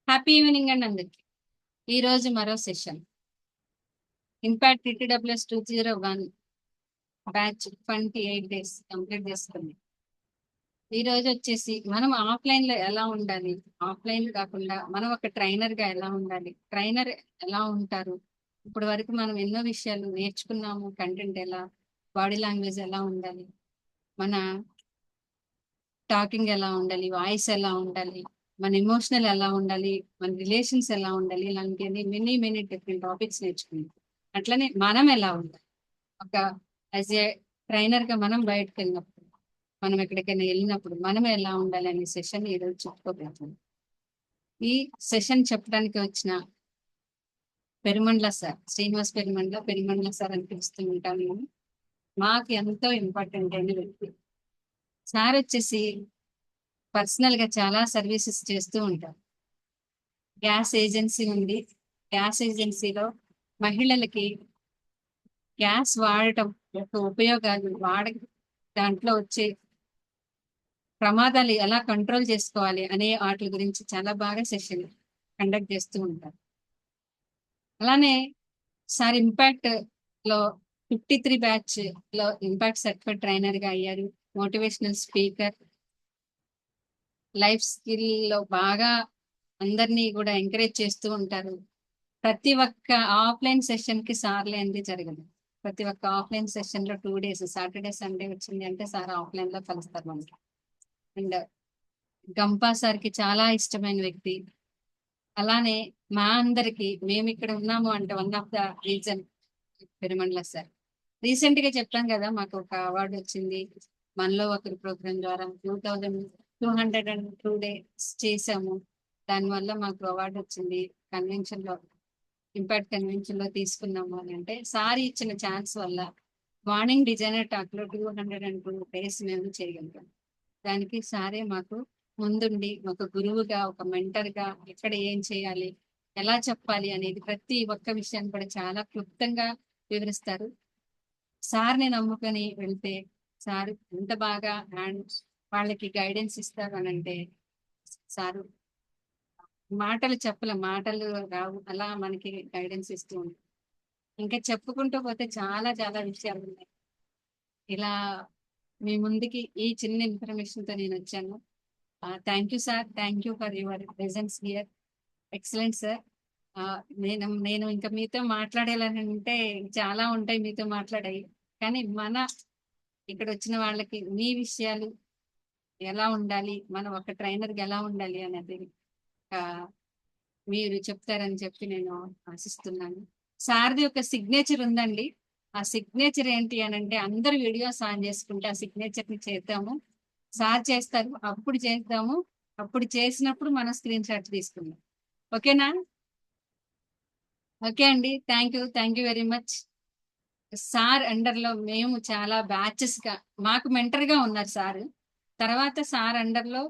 Happy evening అండి అందరికి. ఈ రోజు మరో session impact TTWS 201 batch 28 days complete చేసుకుంది. ఈ రోజు వచ్చేసి మనం ఆఫ్లైన్ లో ఎలా ఉండాలి, ఆఫ్లైన్ కాకుండా మనం ఒక ట్రైనర్ గా ఎలా ఉండాలి, ట్రైనర్ ఎలా ఉంటారు. ఇప్పటి వరకు మనం ఎన్నో విషయాలు నేర్చుకున్నాము. కంటెంట్ ఎలా, బాడీ లాంగ్వేజ్ ఎలా ఉండాలి, మన టాకింగ్ ఎలా ఉండాలి, వాయిస్ ఎలా ఉండాలి, మన ఎమోషనల్ ఎలా ఉండాలి, మన రిలేషన్స్ ఎలా ఉండాలి, ఇలాంటివన్నీ మెనీ మెనీ డిఫరెంట్ టాపిక్స్ నేర్చుకున్నాం. అట్లనే మనం ఎలా ఉండాలి, ఒక యాజ్ ఏ ట్రైనర్ గా మనం బయటకు వెళ్ళినప్పుడు, మనం ఎక్కడికైనా వెళ్ళినప్పుడు మనం ఎలా ఉండాలి అనే సెషన్ ఈరోజు చెప్పుకోబోతున్నాం. ఈ సెషన్ చెప్పడానికి వచ్చిన పెరుమండ్ల సార్, శ్రీనివాస్ పెరుమండ్ల సార్ అని పిలుస్తూ ఉంటాం మేము. మాకు ఎంతో ఇంపార్టెంట్ అయిన వ్యక్తి సార్. వచ్చేసి పర్సనల్ గా చాలా సర్వీసెస్ చేస్తూ ఉంటారు. గ్యాస్ ఏజెన్సీ ఉంది. గ్యాస్ ఏజెన్సీలో మహిళలకి గ్యాస్ వాడటం యొక్క ఉపయోగాలు, దాంట్లో వచ్చే ప్రమాదాలు ఎలా కంట్రోల్ చేసుకోవాలి అనే వాటి గురించి చాలా బాగా సెషన్ కండక్ట్ చేస్తూ ఉంటారు. అలానే సార్ ఇంపాక్ట్ లో 53 బ్యాచ్ లో ఇంపాక్ట్ సర్టిఫైడ్ ట్రైనర్ గా అయ్యారు. మోటివేషనల్ స్పీకర్, లైఫ్ స్కిల్ లో బాగా అందరినీ కూడా ఎంకరేజ్ చేస్తూ ఉంటారు. ప్రతి ఒక్క ఆఫ్లైన్ సెషన్ కి సార్ లేనిది జరగదు. ప్రతి ఒక్క ఆఫ్లైన్ సెషన్ లో 2 days సాటర్డే సండే వచ్చింది అంటే సార్ ఆఫ్లైన్ లో కలుస్తారు మనకి. అండ్ గంపా సార్ కి చాలా ఇష్టమైన వ్యక్తి. అలానే మా అందరికి మేము ఇక్కడ ఉన్నాము అంటే one of the reason Perumandla sir. Recent గా చెప్పాం కదా, మాకు ఒక అవార్డు వచ్చింది మనలో ఒకరి ప్రోగ్రామ్ ద్వారా. 2202 days చేసాము. దానివల్ల మాకు అవార్డు వచ్చింది. కన్వెన్షన్ లో, ఇంపాక్ట్ కన్వెన్షన్ లో తీసుకున్నాము అని అంటే సార్ ఇచ్చిన ఛాన్స్ వల్ల మార్నింగ్ డిజైనర్ టాక్ లో 202 days మేము చేయగలిగాం. దానికి సారే మాకు ముందుండి ఒక గురువుగా, ఒక మెంటర్ గా ఎక్కడ ఏం చేయాలి, ఎలా చెప్పాలి అనేది ప్రతి ఒక్క విషయాన్ని కూడా చాలా క్లుప్తంగా వివరిస్తారు. సార్ని నమ్ముకొని వెళ్తే సార్ ఎంత బాగా వాళ్ళకి గైడెన్స్ ఇస్తారు అని అంటే, సారు మాటలు మాటలు రావు, అలా మనకి గైడెన్స్ ఇస్తూ ఉంటారు. ఇంకా చెప్పుకుంటూ పోతే చాలా చాలా విషయాలు ఉన్నాయి. ఇలా మీ ముందుకి ఈ చిన్న ఇన్ఫర్మేషన్ తో నేను వచ్చాను. Thank you sir, thank you for your presence here. Excellent sir. నేను నేను ఇంకా మీతో మాట్లాడేయాలని అంటే చాలా ఉంటాయి మీతో మాట్లాడాయి, కానీ ఇక్కడ వచ్చిన వాళ్ళకి మీ విషయాలు ఎలా ఉండాలి, మనం ఒక ట్రైనర్కి ఎలా ఉండాలి అనేది మీరు చెప్తారని చెప్పి నేను ఆశిస్తున్నాను. సార్ది ఒక సిగ్నేచర్ ఉందండి. ఆ సిగ్నేచర్ ఏంటి అని అంటే, అందరు వీడియోస్ ఆన్ చేసుకుంటే ఆ సిగ్నేచర్ ని చేద్దాము. సార్ చేస్తారు, అప్పుడు చేద్దాము. అప్పుడు చేసినప్పుడు మనం స్క్రీన్ షాట్ తీసుకుందాం. ఓకేనా? ఓకే అండి. Thank you very much. Sir under లో మేము చాలా బ్యాచెస్ గా, మాకు మెంటర్ గా ఉన్నారు సార్. తర్వాత సార్ అండర్ లో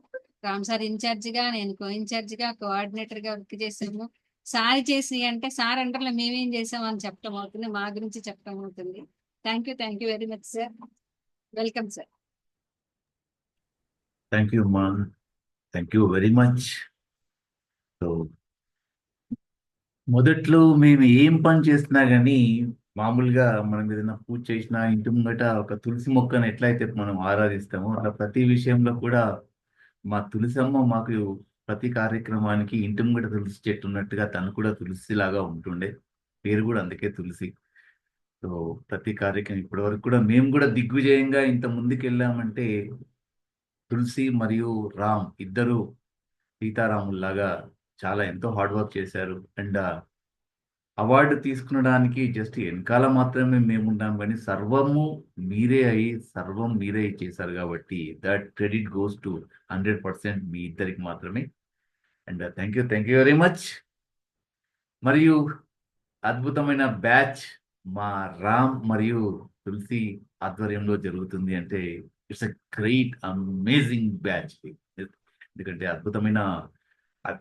రామ్ సార్ ఇన్ఛార్జ్ గా, నేను కో ఇన్ఛార్జ్ గా, కోఆర్డినేటర్ గా వర్క్ చేసాము. సార్ చేసి అంటే సార్ అండర్ లో మేమేం చేసాము అని చెప్పడం అవుతుంది, మా గురించి చెప్పడం అవుతుంది. Thank you very much sir. Welcome sir. Thank you అమ్మా, thank you very much. So మొదట్లో మేము ఏం పని చేసినా కానీ, మామూలుగా మనం ఏదైనా పూజ చేసినా ఇంటి ముంగట ఒక తులసి మొక్కను ఎట్లయితే మనం ఆరాధిస్తామో, అట్లా ప్రతి విషయంలో కూడా మా తులసమ్మ మాకు ప్రతి కార్యక్రమానికి ఇంటి ముంగట తులసి చెట్టు ఉన్నట్టుగా తను కూడా తులసి లాగా ఉంటుండే. పేరు కూడా అందుకే తులసి. సో ప్రతి కార్యక్రమం ఇప్పటి వరకు కూడా మేము కూడా దిగ్విజయంగా ఇంత ముందుకు వెళ్ళామంటే తులసి మరియు రామ్ ఇద్దరు సీతారాముల్లాగా చాలా ఎంతో హార్డ్ వర్క్ చేశారు. అండ్ అవార్డు తీసుకునడానికి జస్ట్ వెనకాల మాత్రమే మేమున్నాం, కానీ సర్వము మీరే అయి సర్వం మీరే చేశారు కాబట్టి దట్ క్రెడిట్ గోస్ టు 100% మీ ఇద్దరికి మాత్రమే. And thank you very much. మరియు అద్భుతమైన బ్యాచ్ మా రామ్ మరియు తులసి ఆధ్వర్యంలో జరుగుతుంది అంటే it's a great amazing batch. ఎందుకంటే అద్భుతమైన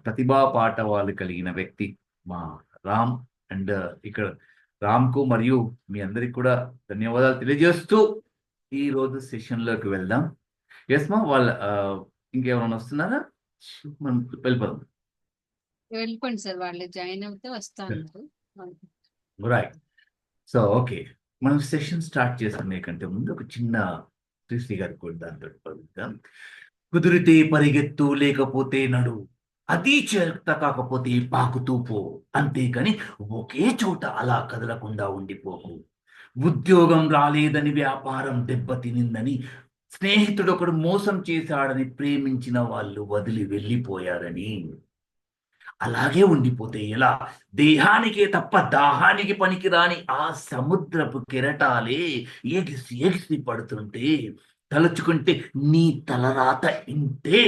ప్రతిభా పాఠవాలు కలిగిన వ్యక్తి మా రామ్. అండ్ ఇక్కడ రామ్కు మరియు మీ అందరికి కూడా ధన్యవాదాలు తెలియజేస్తూ ఈ రోజు సెషన్లోకి వెళ్దాం. ఎస్ మా ఇంకెవరైనా వస్తున్నారా? మనం వెళ్ళిపోదాం. వెళ్ళిపోండి సార్, వాళ్ళు జాయిన్ అవుతే వస్తా అన్నారు. రైట్. సో ఓకే, మనం సెషన్ స్టార్ట్ చేసుకునే కంటే ముందు ఒక చిన్న శ్రీశ్రీ గారి కూడా దాంతో పలుకుతాం. కుదిరితే పరిగెత్తు, లేకపోతే నడు, అతి చేత కాకపోతే పాకుతూ పో, అంతేకాని ఒకే చోట అలా కదలకుండా ఉండిపోకు. ఉద్యోగం రాలేదని, వ్యాపారం దెబ్బతినిందని, స్నేహితుడు ఒకడు మోసం చేశాడని, ప్రేమించిన వాళ్ళు వదిలి వెళ్ళిపోయారని అలాగే ఉండిపోతే ఎలా? దేహానికే తప్ప దాహానికి పనికిరాని ఆ సముద్రపు కెరటాలే ఎగిసి ఎగిసి పడుతుంటే, తలుచుకుంటే నీ తలరాత ఇంతే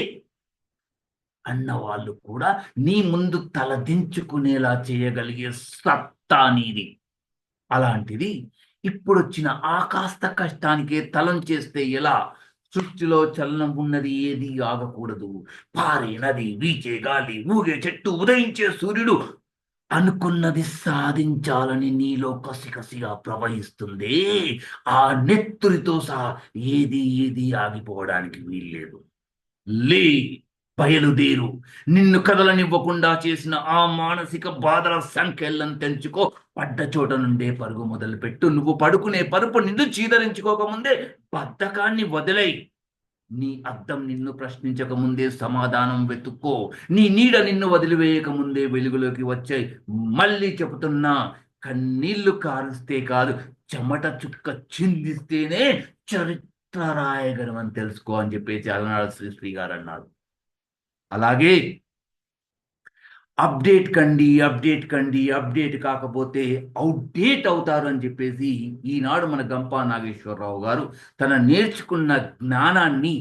అన్న వాళ్ళు కూడా నీ ముందు తలదించుకునేలా చేయగలిగే సత్తా నీది. అలాంటిది ఇప్పుడొచ్చిన ఆ కాస్త కష్టానికే తలం చేస్తే ఎలా? సృష్టిలో చలనం ఉన్నది ఏది ఆగకూడదు. పారే నది, వీచే గాలి, ఊగే చెట్టు, ఉదయించే సూర్యుడు అనుకున్నది సాధించాలని నీలో కసికసిగా ప్రవహిస్తుంది. ఆ నెత్తురితో సహా ఏది ఏది ఆగిపోవడానికి వీల్లేదు. లే, బయలుదేరు. నిన్ను కదలనివ్వకుండా చేసిన ఆ మానసిక బాధల సంఖ్యలను తెంచుకో. పడ్డ చోట నుండే పరుగు మొదలుపెట్టు. నువ్వు పడుకునే పరుపు నిన్ను చీదరించుకోకముందే బద్ధకాన్ని వదిలేయ్. నీ అద్దం నిన్ను ప్రశ్నించక ముందే సమాధానం వెతుక్కో. నీ నీడ నిన్ను వదిలివేయక ముందే వెలుగులోకి వచ్చాయి. మళ్ళీ చెబుతున్నా, కన్నీళ్లు కారుస్తే కాదు, చెమట చుక్క చిందిస్తేనే చరిత్ర రాయగలం అని తెలుసుకో అని చెప్పేసి అలనాడు శ్రీశ్రీ గారు అన్నారు. అలాగే అప్డేట్ కండి, అప్డేట్ కండి, అప్డేట్ కాకపోతే అవుట్డేట్ అవుతారు అని చెప్పేసి ఈనాడు మన గంపా నాగేశ్వరరావు గారు తన నేర్చుకున్న జ్ఞానాన్ని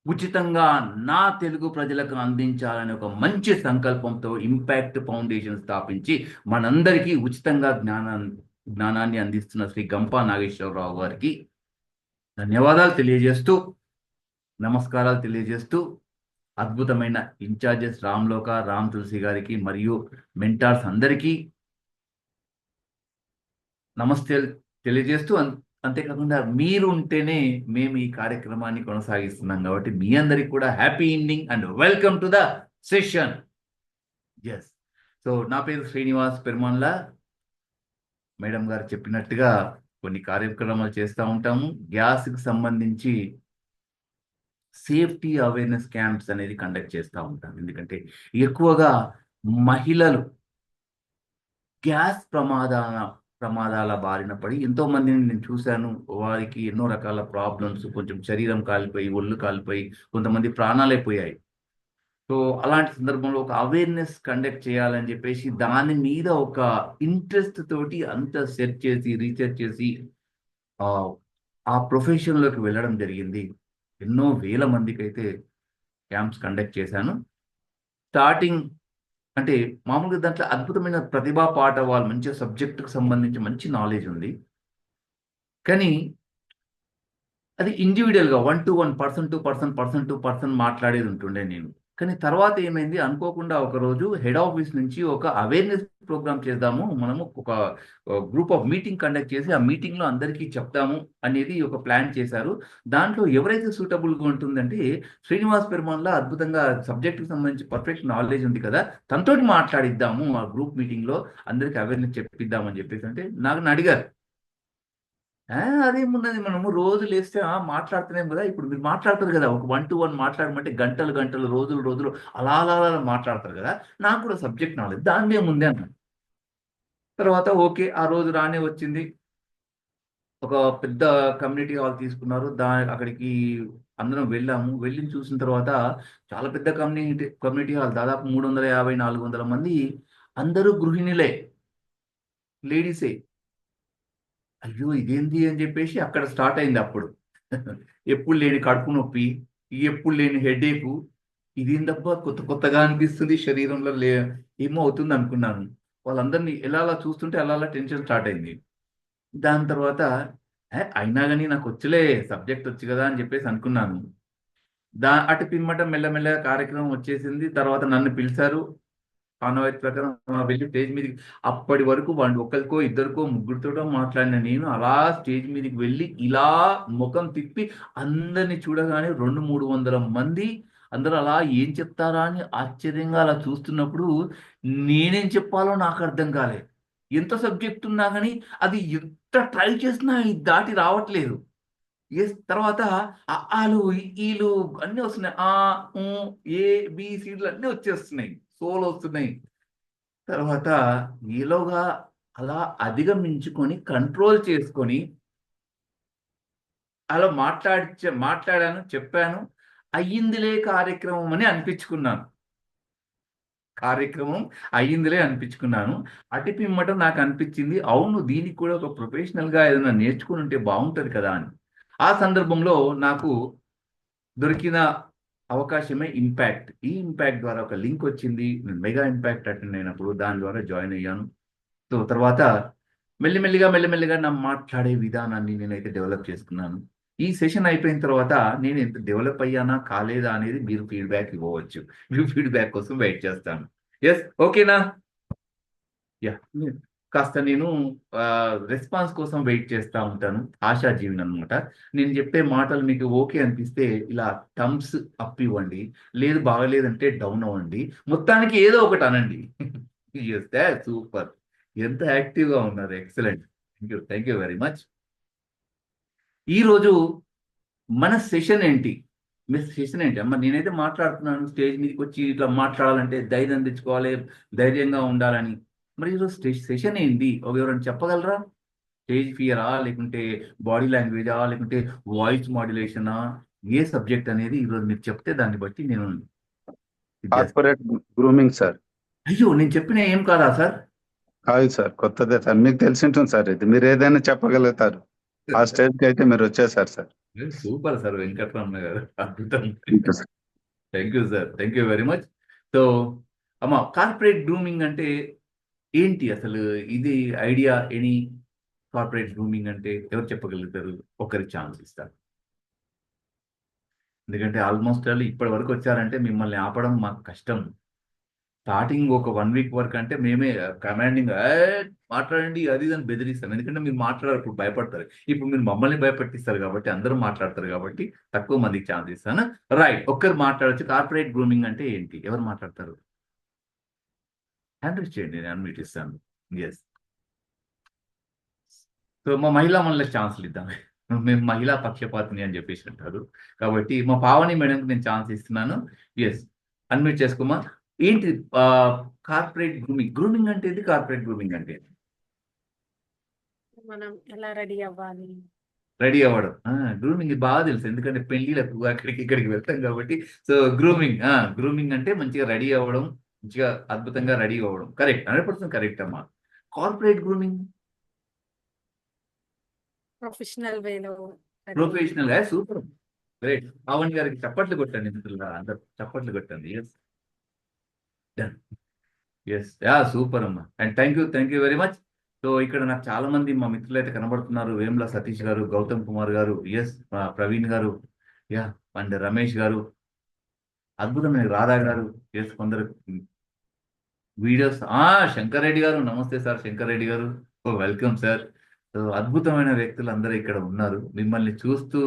ఉచితంగా నా తెలుగు ప్రజలకు అందించాలని ఒక మంచి సంకల్పంతో ఇంపాక్ట్ ఫౌండేషన్ స్థాపించి మనందరికీ ఉచితంగా జ్ఞానాన్ని అందిస్తున్న శ్రీ గంపా నాగేశ్వరరావు గారికి ధన్యవాదాలు తెలియజేస్తూ, నమస్కారాలు తెలియజేస్తూ, అద్భుతమైన ఇన్ఛార్జెస్ రామ్లోక, రామ్ తులసి గారికి మరియు మెంటార్స్ అందరికీ నమస్తే తెలియజేస్తూ, అంతేకాకుండా మీరు ఉంటేనే మేము ఈ కార్యక్రమాన్ని కొనసాగిస్తున్నాం కాబట్టి మీ అందరికి కూడా happy evening and welcome to the session. Yes. So నా పేరు శ్రీనివాస్ పెరుమన్ల. మేడం గారు చెప్పినట్టుగా కొన్ని కార్యక్రమాలు చేస్తూ ఉంటాము. గ్యాస్కి సంబంధించి సేఫ్టీ అవేర్నెస్ క్యాంప్స్ అనేది కండక్ట్ చేస్తూ ఉంటాం. ఎందుకంటే ఎక్కువగా మహిళలు గ్యాస్ ప్రమాదాల బారిన పడి ఎంతో మందిని నేను చూశాను. వారికి ఎన్నో రకాల ప్రాబ్లమ్స్, కొంచెం శరీరం కాలిపోయి, ఒళ్ళు కాలిపోయి, కొంతమంది ప్రాణాలే పోయాయి. సో అలాంటి సందర్భంలో ఒక అవేర్నెస్ కండక్ట్ చేయాలని చెప్పేసి దాని మీద ఒక ఇంట్రెస్ట్ తోటి అంత సెర్చ్ చేసి, రీసెర్చ్ చేసి ఆ ప్రొఫెషన్లోకి వెళ్ళడం జరిగింది. ఎన్నో వేల మందికి అయితే క్యాంప్స్ కండక్ట్ చేశాను. స్టార్టింగ్ అంటే మామూలుగా దాంట్లో అద్భుతమైన ప్రతిభా పాఠవాలు, మంచి సబ్జెక్టుకు సంబంధించి మంచి నాలెడ్జ్ ఉంది. కానీ అది ఇండివిజువల్‌గా 1-1, person to person, person to person మాట్లాడేది ఉంటుండే నేను. కానీ తర్వాత ఏమైంది, అనుకోకుండా ఒకరోజు హెడ్ ఆఫీస్ నుంచి ఒక అవేర్‌నెస్ ప్రోగ్రామ్ చేద్దాము. మనము ఒక గ్రూప్ ఆఫ్ మీటింగ్ కండక్ట్ చేసి, ఆ మీటింగ్‌లో అందరికీ చెప్దాము అనేది ఒక ప్లాన్ చేశారు. దాంట్లో ఎవరైతే సూటబుల్‌గా ఉంటుందంటే, శ్రీనివాస్ పెరుమాన్‌ల అద్భుతంగా సబ్జెక్ట్‌కి సంబంధించి పర్ఫెక్ట్ నాలెడ్జ్ ఉంది కదా! తనతోటి మాట్లాడిద్దాము ఆ గ్రూప్ మీటింగ్‌లో, అందరికి అవేర్‌నెస్ చెప్పిద్దాం అని చెప్పేసి అంటే నన్నడిగారు. అదేమున్నది, మనము రోజు లేస్తే మాట్లాడుతున్నాం కదా! ఇప్పుడు మీరు మాట్లాడతారు కదా! ఒక 1-1 మాట్లాడమంటే గంటలు, గంటలు, రోజులు, రోజులు అలా, అలా, అలా మాట్లాడతారు కదా! నాకు కూడా సబ్జెక్ట్ నాలెడ్జ్ దానిదేముంది అన్నాను. తర్వాత ఓకే. ఆ రోజు రానే వచ్చింది. ఒక పెద్ద కమ్యూనిటీ హాల్ తీసుకున్నారు. అక్కడికి అందరం వెళ్ళాము. వెళ్ళి చూసిన తర్వాత చాలా పెద్ద కమ్యూనిటీ హాల్, దాదాపు 350, 400 మంది, అందరూ గృహిణులే, లేడీసే. అయ్యో! ఇదేంది అని జెప్పేసి అక్కడ స్టార్ట్ అయింది అప్పుడు. ఎప్పుడు లేని కడుపు నొప్పి, ఎప్పుడు లేని హెడేకు. ఇదేందబ్బా కొత్త కొత్తగా అనిపిస్తుంది శరీరంలో ఏమో అవుతుంది అనుకున్నాను. వాళ్ళందరిని ఎలా అలా చూస్తుంటే అలా అలా టెన్షన్ స్టార్ట్ అయింది. దాని తర్వాత అయినా గాని నాకొచ్చులే, సబ్జెక్ట్ వచ్చు గదా అని జెప్పేసి అనుకున్నాను. అటు పిమ్మట మెల్లమెల్లగా కార్యక్రమం వచ్చేసింది. తర్వాత నన్ను పిలిచారు. ఆనవాయితీ ప్రకారం వెళ్ళి స్టేజ్ మీదకి, అప్పటి వరకు వాళ్ళు ఒకరికో, ఇద్దరికో, ముగ్గురితోటో మాట్లాడిన నేను అలా స్టేజ్ మీదకి వెళ్ళి ఇలా ముఖం తిప్పి అందరిని చూడగానే 200, 300 మంది అందరూ అలా ఏం చెప్తారా అని ఆశ్చర్యంగా అలా చూస్తున్నప్పుడు నేనేం చెప్పాలో నాకు అర్థం కాలే. ఎంత సబ్జెక్ట్ ఉన్నా కానీ అది ఎంత ట్రై చేసినా ఇది దాటి రావట్లేదు. తర్వాత ఆలు ఈలు అన్నీ వస్తున్నాయి. ఉ, ఏ బి సీడ్లు అన్నీ వచ్చేస్తున్నాయి, సోలు వస్తున్నాయి. తర్వాత ఈలోగా అలా అధిగమించుకొని కంట్రోల్ చేసుకొని అలా మాట్లాడాను, చెప్పాను. అయ్యిందిలే కార్యక్రమం అని అనిపించుకున్నాను. కార్యక్రమం అయ్యిందిలే అనిపించుకున్నాను. అటు పిమ్మట నాకు అనిపించింది, అవును దీనికి కూడా ఒక ప్రొఫెషనల్‌గా ఏదైనా నేర్చుకొని ఉంటే బాగుంటది కదా అని. ఆ సందర్భంలో నాకు దొరికిన అవకాశమే ఇంపాక్ట్. ఈ ఇంపాక్ట్ ద్వారా ఒక లింక్ వచ్చింది. నేను మెగా ఇంపాక్ట్ అటెండ్ అయినప్పుడు దాని ద్వారా జాయిన్ అయ్యాను. సో, తర్వాత మెల్లిమెల్లిగా నా మాట్లాడే విధానాన్ని నేనైతే డెవలప్ చేసుకున్నాను. ఈ సెషన్ అయిపోయిన తర్వాత నేను ఎంత డెవలప్ అయ్యానా? కాలేదా? అనేది మీరు ఫీడ్‌బ్యాక్ ఇవ్వవచ్చు. మీ ఫీడ్‌బ్యాక్ కోసం వెయిట్ చేస్తాను. యెస్. ఓకేనా? యాహ్! కాస్త నేను రెస్పాన్స్ కోసం వెయిట్ చేస్తా ఉంటాను. ఆశాజీవిననమాట. నేను చెప్పే మాటలు మీకు ఓకే అనిపిస్తే ఇలా థమ్స్ అప్ ఇవ్వండి. లేదు బాగాలేదంటే డౌన్ అవ్వండి. మొత్తానికి ఏదో ఒకటి అనండి. యెస్. Thoughts super. ఎంత యాక్టివ్‌గా ఉన్నారు. Excellent. Thank you very much. ఈరోజు మన సెషన్ ఏంటి? మీ సెషన్ ఏంటి? అమ్మ నేనైతే మాట్లాడుతున్నాను. స్టేజ్ మీదకొచ్చి ఇట్లా మాట్లాడాలంటే ధైర్యం తెచ్చుకోవాలి, ధైర్యంగా ఉండాలని. మరి ఈరోజు సెషన్ ఏంటి? ఎవరైనా చెప్పగలరా? స్టేజ్ ఫియరా? లేకుంటే బాడీ లాంగ్వేజా? లేకుంటే వాయిస్ మాడ్యులేషనా? ఏ సబ్జెక్ట్ అనేది ఈరోజు మీరు చెప్తే దాన్ని బట్టి నేను ఇది చేస్తా. Corporate grooming sir. అయ్యో! నేను చెప్పిన ఏం కాదా సార్? కాదు సార్, కొత్తదే సార్. మీకు తెలిసి ఉంటుంది సార్. ఇది మీరు ఏదైనా చెప్పగలుగుతారు. ఆ స్టేజ్కి అయితే మీరు వచ్చేసారు సార్. సూపర్ సార్ వెంకటరమణ గారు. అద్భుతం. Thank you sir. Thank you sir. Thank you very much. So, అమ్మ కార్పొరేట్ గ్రూమింగ్ అంటే ఏంటి అసలు? ఇది ఐడియా ఎనీ కార్పొరేట్ గ్రూమింగ్ అంటే ఎవరు చెప్పగలుగుతారు? ఒకరికి ఛాన్స్ ఇస్తాను. ఎందుకంటే ఆల్మోస్ట్ ఆల్ ఇప్పటి వరకు వచ్చారంటే మిమ్మల్ని ఆపడం మాకు కష్టం. స్టార్టింగ్ ఒక 1 వీక్ వరకు అంటే మేమే కమాండింగ్ మాట్లాడండి అది ఇది అని బెదిరిస్తాం. ఎందుకంటే మీరు మాట్లాడప్పుడు భయపడతారు. ఇప్పుడు మీరు మమ్మల్ని భయపెట్టిస్తారు కాబట్టి అందరూ మాట్లాడతారు కాబట్టి తక్కువ మందికి ఛాన్స్ ఇస్తాను. రైట్. ఒక్కరు మాట్లాడొచ్చు. కార్పొరేట్ గ్రూమింగ్ అంటే ఏంటి? ఎవరు మాట్లాడతారు? హ్యాండ్ రైజ్ చేయండి. నేను అన్మ్యూట్ ఇస్తాను. యెస్. సో, మా మహిళా మనులకు ఛాన్స్‌లు ఇద్దాం. మేము మహిళా పక్షపాతిని అని చెప్పేసి అంటారు. కాబట్టి మా పావని మేడంకి నేను ఛాన్స్ ఇస్తున్నాను. యెస్. అన్మ్యూట్ చేసుకోమ్మా. ఏంటి కార్పొరేట్ గ్రూమింగ్? గ్రూమింగ్ అంటే ఏంటి? కార్పొరేట్ గ్రూమింగ్ అంటే ఏంటి? మనం ఎలా రెడీ అవ్వాలి? రెడీ అవ్వడం. గ్రూమింగ్ బాగా తెలుసు. ఎందుకంటే పెళ్ళిళ్ళకు అక్కడికి ఇక్కడికి వెళ్తాం కాబట్టి. So, grooming. గ్రూమింగ్ అంటే మంచిగా రెడీ అవ్వడం. మంచిగా అద్భుతంగా రెడీ అవ్వడం. కరెక్ట్. 100% కరెక్ట్ అమ్మా. కార్పొరేట్ గ్రూమింగ్ ప్రొఫెషనల్ వేలో రెడీ ప్రొఫెషనల్‌గా సూపర్. గ్రేట్. పావని గారికి చప్పట్లు కొట్టండి మిత్రులారా. అందరూ చప్పట్లు కొట్టండి. Yes. Done. Yes. Yeah! Super అమ్మా. And thank you very much. So, ఇక్కడ నాకు చాలా మంది మా మిత్రులైతే కనబడుతున్నారు. వేముల సతీష్ గారు, గౌతమ్ కుమార్ గారు, యెస్. ప్రవీణ్ గారు, యాహ్! అండ్ రమేష్ గారు, అద్భుతమైన రాధా గారు, యెస్. కొందరు వీడియోస్ శంకర్ రెడ్డి గారు. నమస్తే సార్ శంకర్ రెడ్డి గారు. Welcome sir. సో, అద్భుతమైన వ్యక్తులు అందరూ ఇక్కడ ఉన్నారు. మిమ్మల్ని చూస్తూ,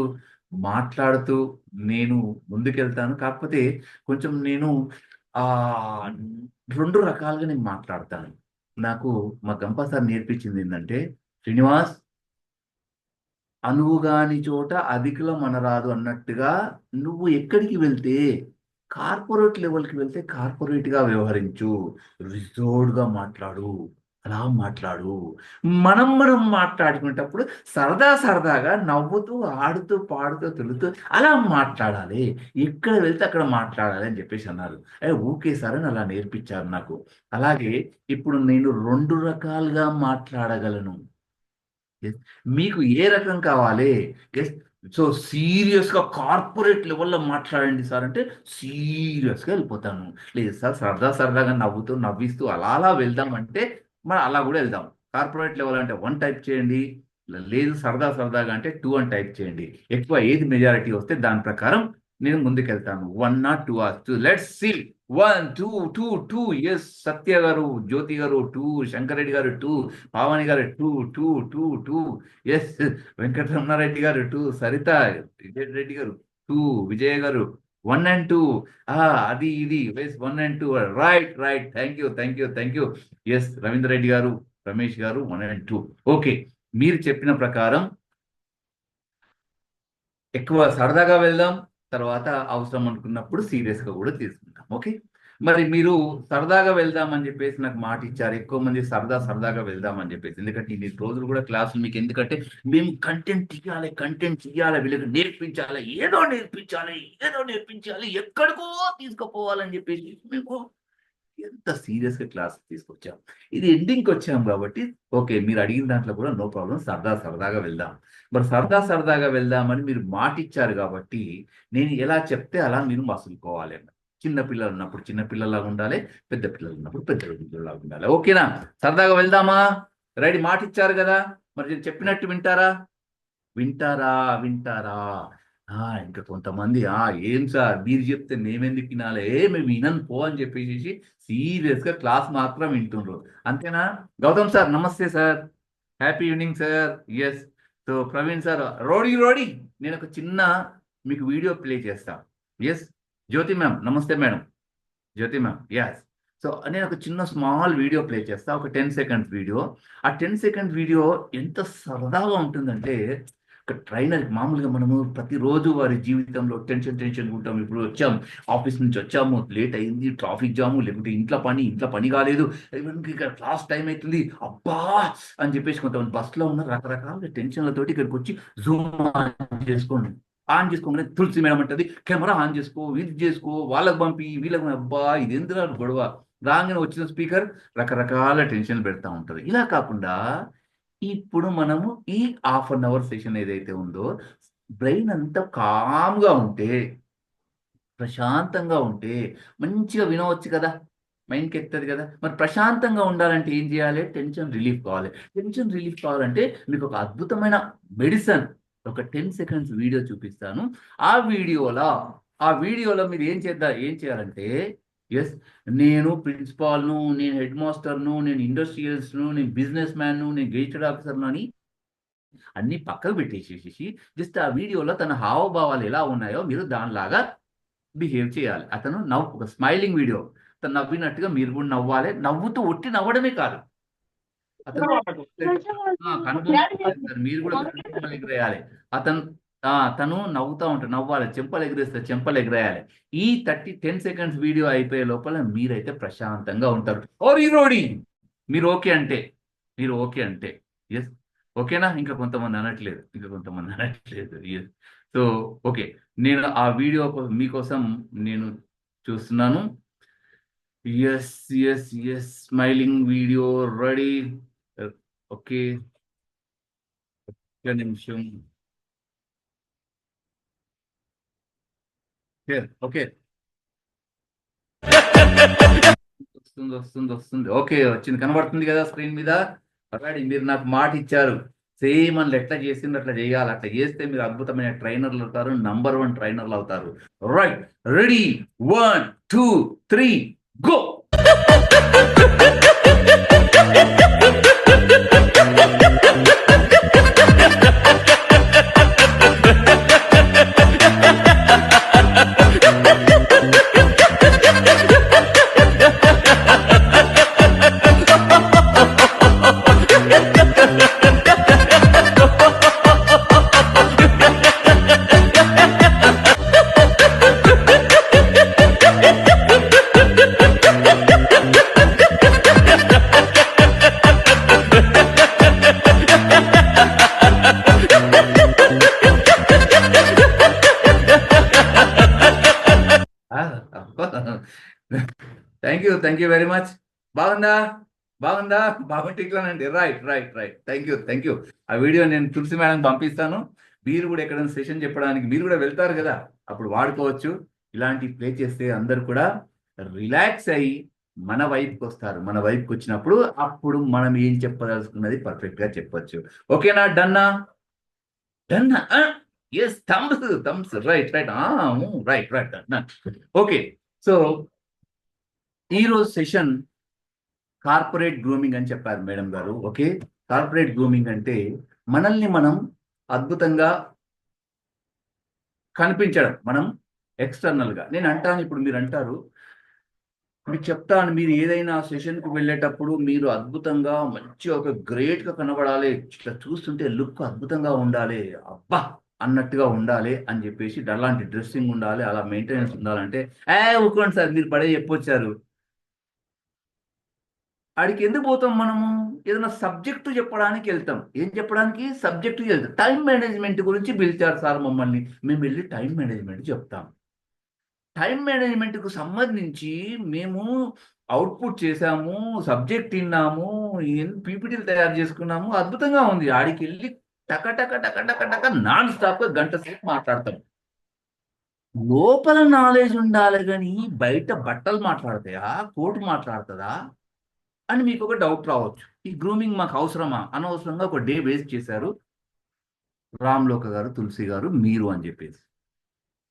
మాట్లాడుతూ నేను ముందుకెళ్తాను. కాకపోతే కొంచెం నేను ఆహ్, 2 రకాలుగా నేను మాట్లాడతాను. నాకు మా గంప సార్ నేర్పించింది ఏందంటే, శ్రీనివాస్ అనువుగాని చోట అధికులం అనరాదు అన్నట్టుగా నువ్వు ఎక్కడికి వెళ్తే కార్పొరేట్ లెవెల్‌కి వెళ్తే కార్పొరేట్‌గా వ్యవహరించు. రిజర్వ్డ్‌గా మాట్లాడు. అలా మాట్లాడు. మనం మాట్లాడుకునేటప్పుడు సరదాగా నవ్వుతూ, ఆడుతూ, పాడుతూ, తుల్లుతూ అలా మాట్లాడాలి. ఎక్కడ వెళ్తే అక్కడ మాట్లాడాలి అని చెప్పేసి అన్నారు. ఓకే సార్ అని అలా నేర్పించారు నాకు. అలాగే ఇప్పుడు నేను 2 రకాలుగా మాట్లాడగలను. యెస్. మీకు ఏ రకం కావాలి? యెస్. సో, సీరియస్‌గా కార్పొరేట్ లెవెల్‌లో మాట్లాడండి సార్ అంటే సీరియస్‌గా ఎళ్ళిపోతాను. లేదు సార్ సరదాగా నవ్వుతూ, నవ్విస్తూ అలా వెళ్దాం అంటే మనం అలా గూడా ఎళ్దాం. కార్పొరేట్ లెవెల్ అంటే 1 టైప్ చేయండి. లేదు సరదాగా అంటే 2 అని టైప్ చేయండి. ఎక్కువ ఏది మెజారిటీ వస్తే దాని ప్రకారం నేను ముందుకెళ్తాను. 1 or 2 or 2 let's see. 1, 2, 2, 2 yes. Satya గారు, జ్యోతి గారు 2, శంకర్ రెడ్డి గారు 2, పావని గారు 2, 2, 2, 2 యెస్. వెంకటరమణారెడ్డి గారు 2, సరిత రెడ్డి గారు 2, విజయ గారు 1 and 2 అది ఇది 1 and 2 right thank you yes Ravindra Reddy గారు, రమేష్ గారు 1 and 2. ఓకే, మీరు చెప్పిన ప్రకారం ఎక్కువ సరదాగా వెళ్దాం, తర్వాత అవసరం అనుకున్నప్పుడు సీరియస్ గా కూడా తీసుకుంటాం. ఓకే, మరి మీరు సరదాగా వెళ్దాం అని చెప్పేసి నాకు మాట ఇచ్చారు. ఎక్కువ మంది సరదాగా వెళ్దాం అని చెప్పేసి, ఎందుకంటే ఇన్ని రోజులు కూడా క్లాసులు మీకు ఎందుకంటే మేము కంటెంట్ ఇవ్వాలి, వీళ్ళకి నేర్పించాలి, ఏదో నేర్పించాలి, ఎక్కడికో తీసుకుపోవాలని చెప్పేసి మేము ఎంత సీరియస్ గా క్లాస్ తీసుకొచ్చాం. ఇది ఎండింగ్కి వచ్చాం కాబట్టి ఓకే, మీరు అడిగిన దాంట్లో కూడా నో ప్రాబ్లం, సరదాగా వెళ్దాం. మరి సరదాగా వెళ్దామని మీరు మాట ఇచ్చారు కాబట్టి నేను ఎలా చెప్తే అలా మీరు మసులుకోవాలి అన్న. చిన్న పిల్లలు ఉన్నప్పుడు చిన్న పిల్లలాగా ఉండాలి, పెద్ద పిల్లలు ఉన్నప్పుడు పెద్ద పిల్లలాగా ఉండాలి. ఓకేనా? సరదాగా వెళ్దామా? రెడీ, మాట ఇచ్చారు కదా, మరి నేను చెప్పినట్టు వింటారా? ఇంకా కొంతమంది ఏం సార్ మీరు చెప్తే మేమెందుకు వినాలి, మేము వినను పో అని చెప్పేసి సీరియస్ గా క్లాస్ మాత్రం వింటుండ్రు. అంతేనా? గౌతమ్ సార్ నమస్తే sir, happy evening sir. Yes, so Praveen sir రోడీ నేను ఒక చిన్న మీకు వీడియో ప్లే చేస్తా. ఎస్, జ్యోతి మ్యామ్ నమస్తే madam, Jyothi ma'am. Yes, so నేను ఒక చిన్న స్మాల్ వీడియో ప్లే చేస్తా, ఒక 10 seconds వీడియో. ఆ 10 seconds వీడియో ఎంత సరదాగా ఉంటుందంటే, ఒక ట్రైనర్ మామూలుగా మనము ప్రతిరోజు వారి జీవితంలో టెన్షన్ ఉంటాం. ఇప్పుడు ఆఫీస్ నుంచి వచ్చాము, లేట్ అయింది, ట్రాఫిక్ జాము, లేకుంటే ఇంట్లో పని కాలేదు, ఇక్కడ క్లాస్ టైం అవుతుంది, అబ్బా అని చెప్పేసి కొంతమంది బస్సులో ఉన్న రకరకాల టెన్షన్లతోటి ఇక్కడికి వచ్చి జూమ్ ఆన్ చేసుకోమని తులసి మేడం అంటది, కెమెరా ఆన్ చేసుకో, ఇది చేసుకో, వాళ్ళకి పంపి వీళ్ళకి, అబ్బా ఇది ఎందుకు గొడవ, రాగానే వచ్చిన స్పీకర్ రకరకాల టెన్షన్ పెడతా ఉంటది. ఇలా కాకుండా ఇప్పుడు మనము ఈ 1/2 hour సెషన్ ఏదైతే ఉందో, బ్రెయిన్ అంతా కామ్గా ఉంటే, ప్రశాంతంగా ఉంటే మంచిగా వినవచ్చు కదా, మైండ్కి ఎక్కుతుంది కదా. మరి ప్రశాంతంగా ఉండాలంటే ఏం చేయాలి? టెన్షన్ రిలీఫ్ కావాలి. టెన్షన్ రిలీఫ్ కావాలంటే మీకు ఒక అద్భుతమైన మెడిసిన్, ఒక 10 seconds వీడియో చూపిస్తాను. ఆ వీడియోలో మీరు ఏం చేయాలంటే, ఎస్, నేను ప్రిన్సిపాల్ను, నేను హెడ్ మాస్టర్ను, నేను ఇండస్ట్రియల్స్ను, నేను బిజినెస్ మ్యాన్ను, నేను గెజిటెడ్ ఆఫీసర్ను అని అన్ని పక్కకు పెట్టేసేసి జస్ట్ ఆ వీడియోలో తన హావభావాలు ఎలా ఉన్నాయో మీరు దానిలాగా బిహేవ్ చేయాలి. అతను ఒక స్మైలింగ్ వీడియో, తను నవ్వినట్టుగా మీరు కూడా నవ్వాలి. నవ్వుతూ ఒట్టి నవ్వడమే కాదు, అతను మీరు కూడా చెంపలు ఎగిరేయాలి. తను నవ్వుతా ఉంటాడు, నవ్వాలి, చెంపలు ఎగిరేస్తే చెంపలు ఎగిరేయాలి. ఈ 10 seconds వీడియో అయిపోయే లోపల మీరైతే ప్రశాంతంగా ఉంటారు. మీరు ఓకే అంటే ఎస్, ఓకేనా? ఇంకా కొంతమంది అనట్లేదు. ఎస్, సో ఓకే, నేను ఆ వీడియో మీకోసం నేను చూస్తున్నాను. Yes, smiling video ready. Okay, ఒక్క నిమిషం. ఓకే, వస్తుంది. ఓకే, వచ్చింది, కనబడుతుంది కదా స్క్రీన్ మీద. రెడీ, మీరు నాకు మాట ఇచ్చారు, సేమ్ అని ఎట్లా చేసింది అట్లా చేయాలి. అట్లా చేస్తే మీరు అద్భుతమైన ట్రైనర్లు అవుతారు, నంబర్ 1 ట్రైనర్లు అవుతారు. Right, ready, 1 2 3 go. Thank you very much. బాగుందా? బాగుంటే ఇట్లానండి. Right, thank you. ఆ వీడియో నేను తులసి మేడం పంపిస్తాను. మీరు కూడా ఎక్కడైనా సెషన్ చెప్పడానికి మీరు కూడా వెళ్తారు కదా, అప్పుడు వాడుకోవచ్చు. ఇలాంటి ప్లే చేస్తే అందరు కూడా రిలాక్స్ అయ్యి మన వైపుకి వస్తారు. మన వైపుకి వచ్చినప్పుడు అప్పుడు మనం ఏం చెప్పదలుచుకున్నది పర్ఫెక్ట్ గా చెప్పొచ్చు. ఓకేనా? డన్నా? Yes, thumbs. Right. Okay, so ఈరోజు సెషన్ కార్పొరేట్ గ్రూమింగ్ అని చెప్పారు మేడం గారు. ఓకే, కార్పొరేట్ గ్రూమింగ్ అంటే మనల్ని మనం అద్భుతంగా కనిపించడం, మనం ఎక్స్టర్నల్గా నేను అంటాను. ఇప్పుడు మీరు అంటారు, మీకు చెప్తాను, మీరు ఏదైనా సెషన్కి వెళ్ళేటప్పుడు మీరు అద్భుతంగా మంచి ఒక గ్రేట్గా కనబడాలి, ఇట్లా చూస్తుంటే లుక్ అద్భుతంగా ఉండాలి, అబ్బా అన్నట్టుగా ఉండాలి అని చెప్పేసి అలాంటి డ్రెస్సింగ్ ఉండాలి, అలా మెయింటెనెన్స్ ఉండాలంటే ఊరుకోండి సార్, మీరు పడే చెప్పొచ్చారు. ఆడికి ఎందుకు పోతాం మనము? ఏదైనా సబ్జెక్టు చెప్పడానికి వెళ్తాం. ఏం చెప్పడానికి? సబ్జెక్టుకి వెళ్తాం. టైం మేనేజ్మెంట్ గురించి పిలిచారు సార్ మమ్మల్ని, మేము వెళ్ళి టైం మేనేజ్మెంట్ చెప్తాం. టైం మేనేజ్మెంట్కు సంబంధించి మేము అవుట్పుట్ చేసాము, సబ్జెక్ట్ విన్నాము, పీపీటీలు తయారు చేసుకున్నాము, అద్భుతంగా ఉంది. ఆడికి వెళ్ళి టక టక టక టక టక నాన్ స్టాప్గా గంట సేపు మాట్లాడతాం. లోపల నాలెడ్జ్ ఉండాలి కానీ బయట బట్టలు మాట్లాడతాయా, కోటు మాట్లాడుతుందా అని మీకు ఒక డౌట్ రావచ్చు. ఈ గ్రూమింగ్ మాకు అవసరమా? అనవసరంగా ఒక డే వేస్ట్ చేశారు రామ్లోక గారు, తులసి గారు, మీరు అని చెప్పేసి.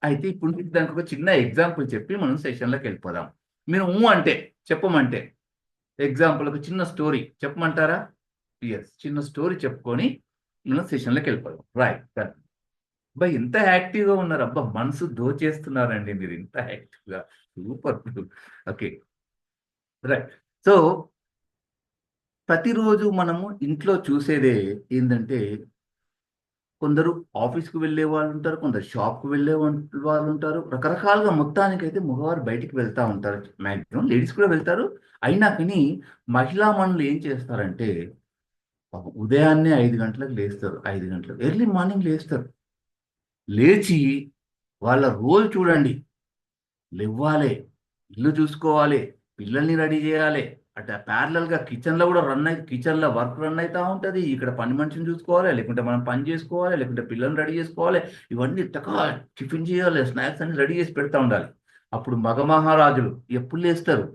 అయితే ఇప్పుడు మీకు దానికి ఒక చిన్న ఎగ్జాంపుల్ చెప్పి మనం సెషన్లోకి వెళ్ళిపోదాం. మీరు అంటే చెప్పమంటే ఎగ్జాంపుల్ ఒక చిన్న స్టోరీ చెప్పమంటారా? ఎస్, చిన్న స్టోరీ చెప్పుకొని మనం సెషన్లోకి వెళ్ళిపోదాం. రైట్. అబ్బా ఎంత యాక్టివ్గా ఉన్నారు, అబ్బా మనసు దోచేస్తున్నారండి మీరు, ఇంత యాక్టివ్గా. సూపర్. Okay, right. సో ప్రతిరోజు మనము ఇంట్లో చూసేదే ఏంటంటే, కొందరు ఆఫీస్కి వెళ్ళే వాళ్ళు ఉంటారు, కొందరు షాప్కి వెళ్ళే వాళ్ళు ఉంటారు, రకరకాలుగా. మొత్తానికైతే మగవారు బయటికి వెళ్తూ ఉంటారు, మ్యాక్సిమం లేడీస్ కూడా వెళ్తారు. అయినా కానీ మహిళా మనులు ఏం చేస్తారంటే, ఉదయాన్నే 5 గంటలకు లేస్తారు, 5 గంటలకు ఎర్లీ మార్నింగ్ లేస్తారు. లేచి వాళ్ళ రోజు చూడండి, లేవ్వాలి, ఇల్లు చూసుకోవాలి, పిల్లల్ని రెడీ చేయాలి, అటు ప్యారలల్గా కిచెన్లో కూడా కిచెన్లో వర్క్ రన్ అవుతూ ఉంటుంది, ఇక్కడ పని మనిషిని చూసుకోవాలి, లేకుంటే మనం పని చేసుకోవాలి, లేకుంటే పిల్లల్ని రెడీ చేసుకోవాలి, ఇవన్నీ టిఫిన్ చేయాలి, స్నాక్స్ అన్ని రెడీ చేసి పెడతా ఉండాలి. అప్పుడు మగ మహారాజులు ఎప్పుడు లేస్తారు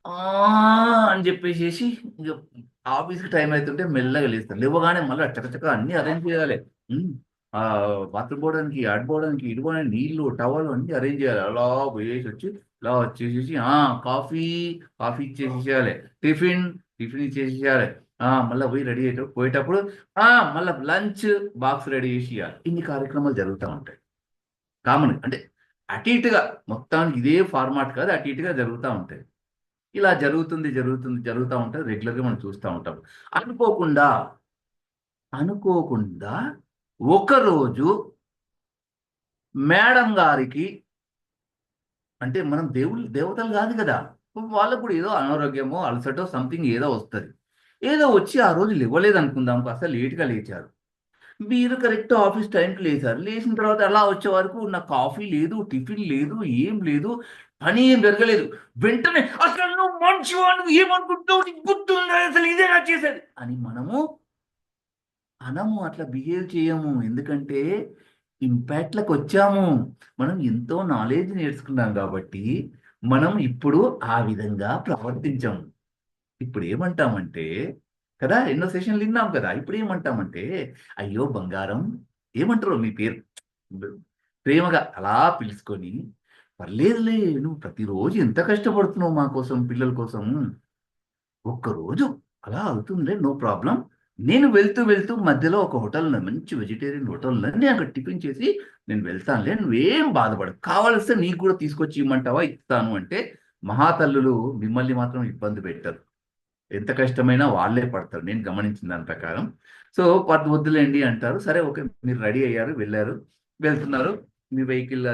ఆ అని చెప్పేసి ఇక ఆఫీస్కి టైం అవుతుంటే మెల్లగా లేస్తారు. లేవగానే మళ్ళీ చకచక అన్ని అరేంజ్ చేయాలి. ఉమ్, ఆ బాత్రూమ్ పోవడానికి, ఆడిపోవడానికి, ఇడిపోవడానికి నీళ్లు, టవల్ అన్ని అరేంజ్ చేయాలి. అలా పోయేసి వచ్చి ఇలా వచ్చేసేసి కాఫీ కాఫీ ఇచ్చేసేయాలి, టిఫిన్ ఇచ్చేసేయాలి. మళ్ళీ పోయి రెడీ పోయేటప్పుడు మళ్ళీ లంచ్ బాక్స్ రెడీ చేసి ఇవ్వాలి. ఇన్ని కార్యక్రమాలు జరుగుతూ ఉంటాయి కామన్. అంటే అటు ఇటుగా మొత్తానికి ఇదే ఫార్మాట్ కాదు, అటు ఇటుగా జరుగుతూ ఉంటాయి. ఇలా జరుగుతూ ఉంటుంది. రెగ్యులర్గా మనం చూస్తూ ఉంటాం. అనుకోకుండా ఒకరోజు మేడం గారికి, అంటే మనం దేవతలు కాదు కదా, వాళ్ళకు కూడా ఏదో అనారోగ్యమో అలసటో సంథింగ్ ఏదో వస్తుంది. ఏదో వచ్చి ఆ రోజు లేవలేదు అనుకుందాం, కాస్త లేట్గా లేచారు. మీరు కరెక్ట్ ఆఫీస్ టైంకి లేచారు. లేచిన తర్వాత అలా వచ్చే వరకు నా కాఫీ లేదు, టిఫిన్ లేదు, ఏం లేదు, పని ఏం జరగలేదు. వెంటనే అసలు నువ్వు మంచివా, నువ్వు ఏమనుకుంటావు, నీకు గుర్తుందా, అసలు ఇదేనా చేసేది అని మనము అట్లా బిహేవ్ చేయము. ఎందుకంటే ఇంపాక్ట్లకు వచ్చాము, మనం ఎంతో నాలెడ్జ్ నేర్చుకున్నాం కాబట్టి మనం ఇప్పుడు ఆ విధంగా ప్రవర్తించాము. ఇప్పుడు ఏమంటామంటే కదా, ఎన్నో సెషన్లు విన్నాం కదా, ఇప్పుడు ఏమంటామంటే, అయ్యో బంగారం, ఏమంటారు మీ పేరు, ప్రేమగా అలా పిలుచుకొని, పర్లేదులే, నువ్వు ప్రతిరోజు ఎంత కష్టపడుతున్నావు మా కోసం, పిల్లల కోసం, ఒక్కరోజు అలా అవుతుందిలే, నో ప్రాబ్లం. నేను వెళ్తూ మధ్యలో ఒక హోటల్ ఉన్నది, మంచి వెజిటేరియన్ హోటల్ ఉన్నది, నేను అక్కడ టిఫిన్ చేసి నేను వెళ్తానులే, నువ్వేం బాధపడకు, కావాల్స్తే నీకు కూడా తీసుకొచ్చి ఇమ్మంటావా, ఇస్తాను అంటే మహాతల్లులు మిమ్మల్ని మాత్రం ఇబ్బంది పెట్టరు. ఎంత కష్టమైనా వాళ్ళే పడతారు, నేను గమనించిన దాని ప్రకారం. సో వద్దులేండి అంటారు. సరే ఓకే, మీరు రెడీ అయ్యారు, వెళ్తున్నారు, మీ వెహికల్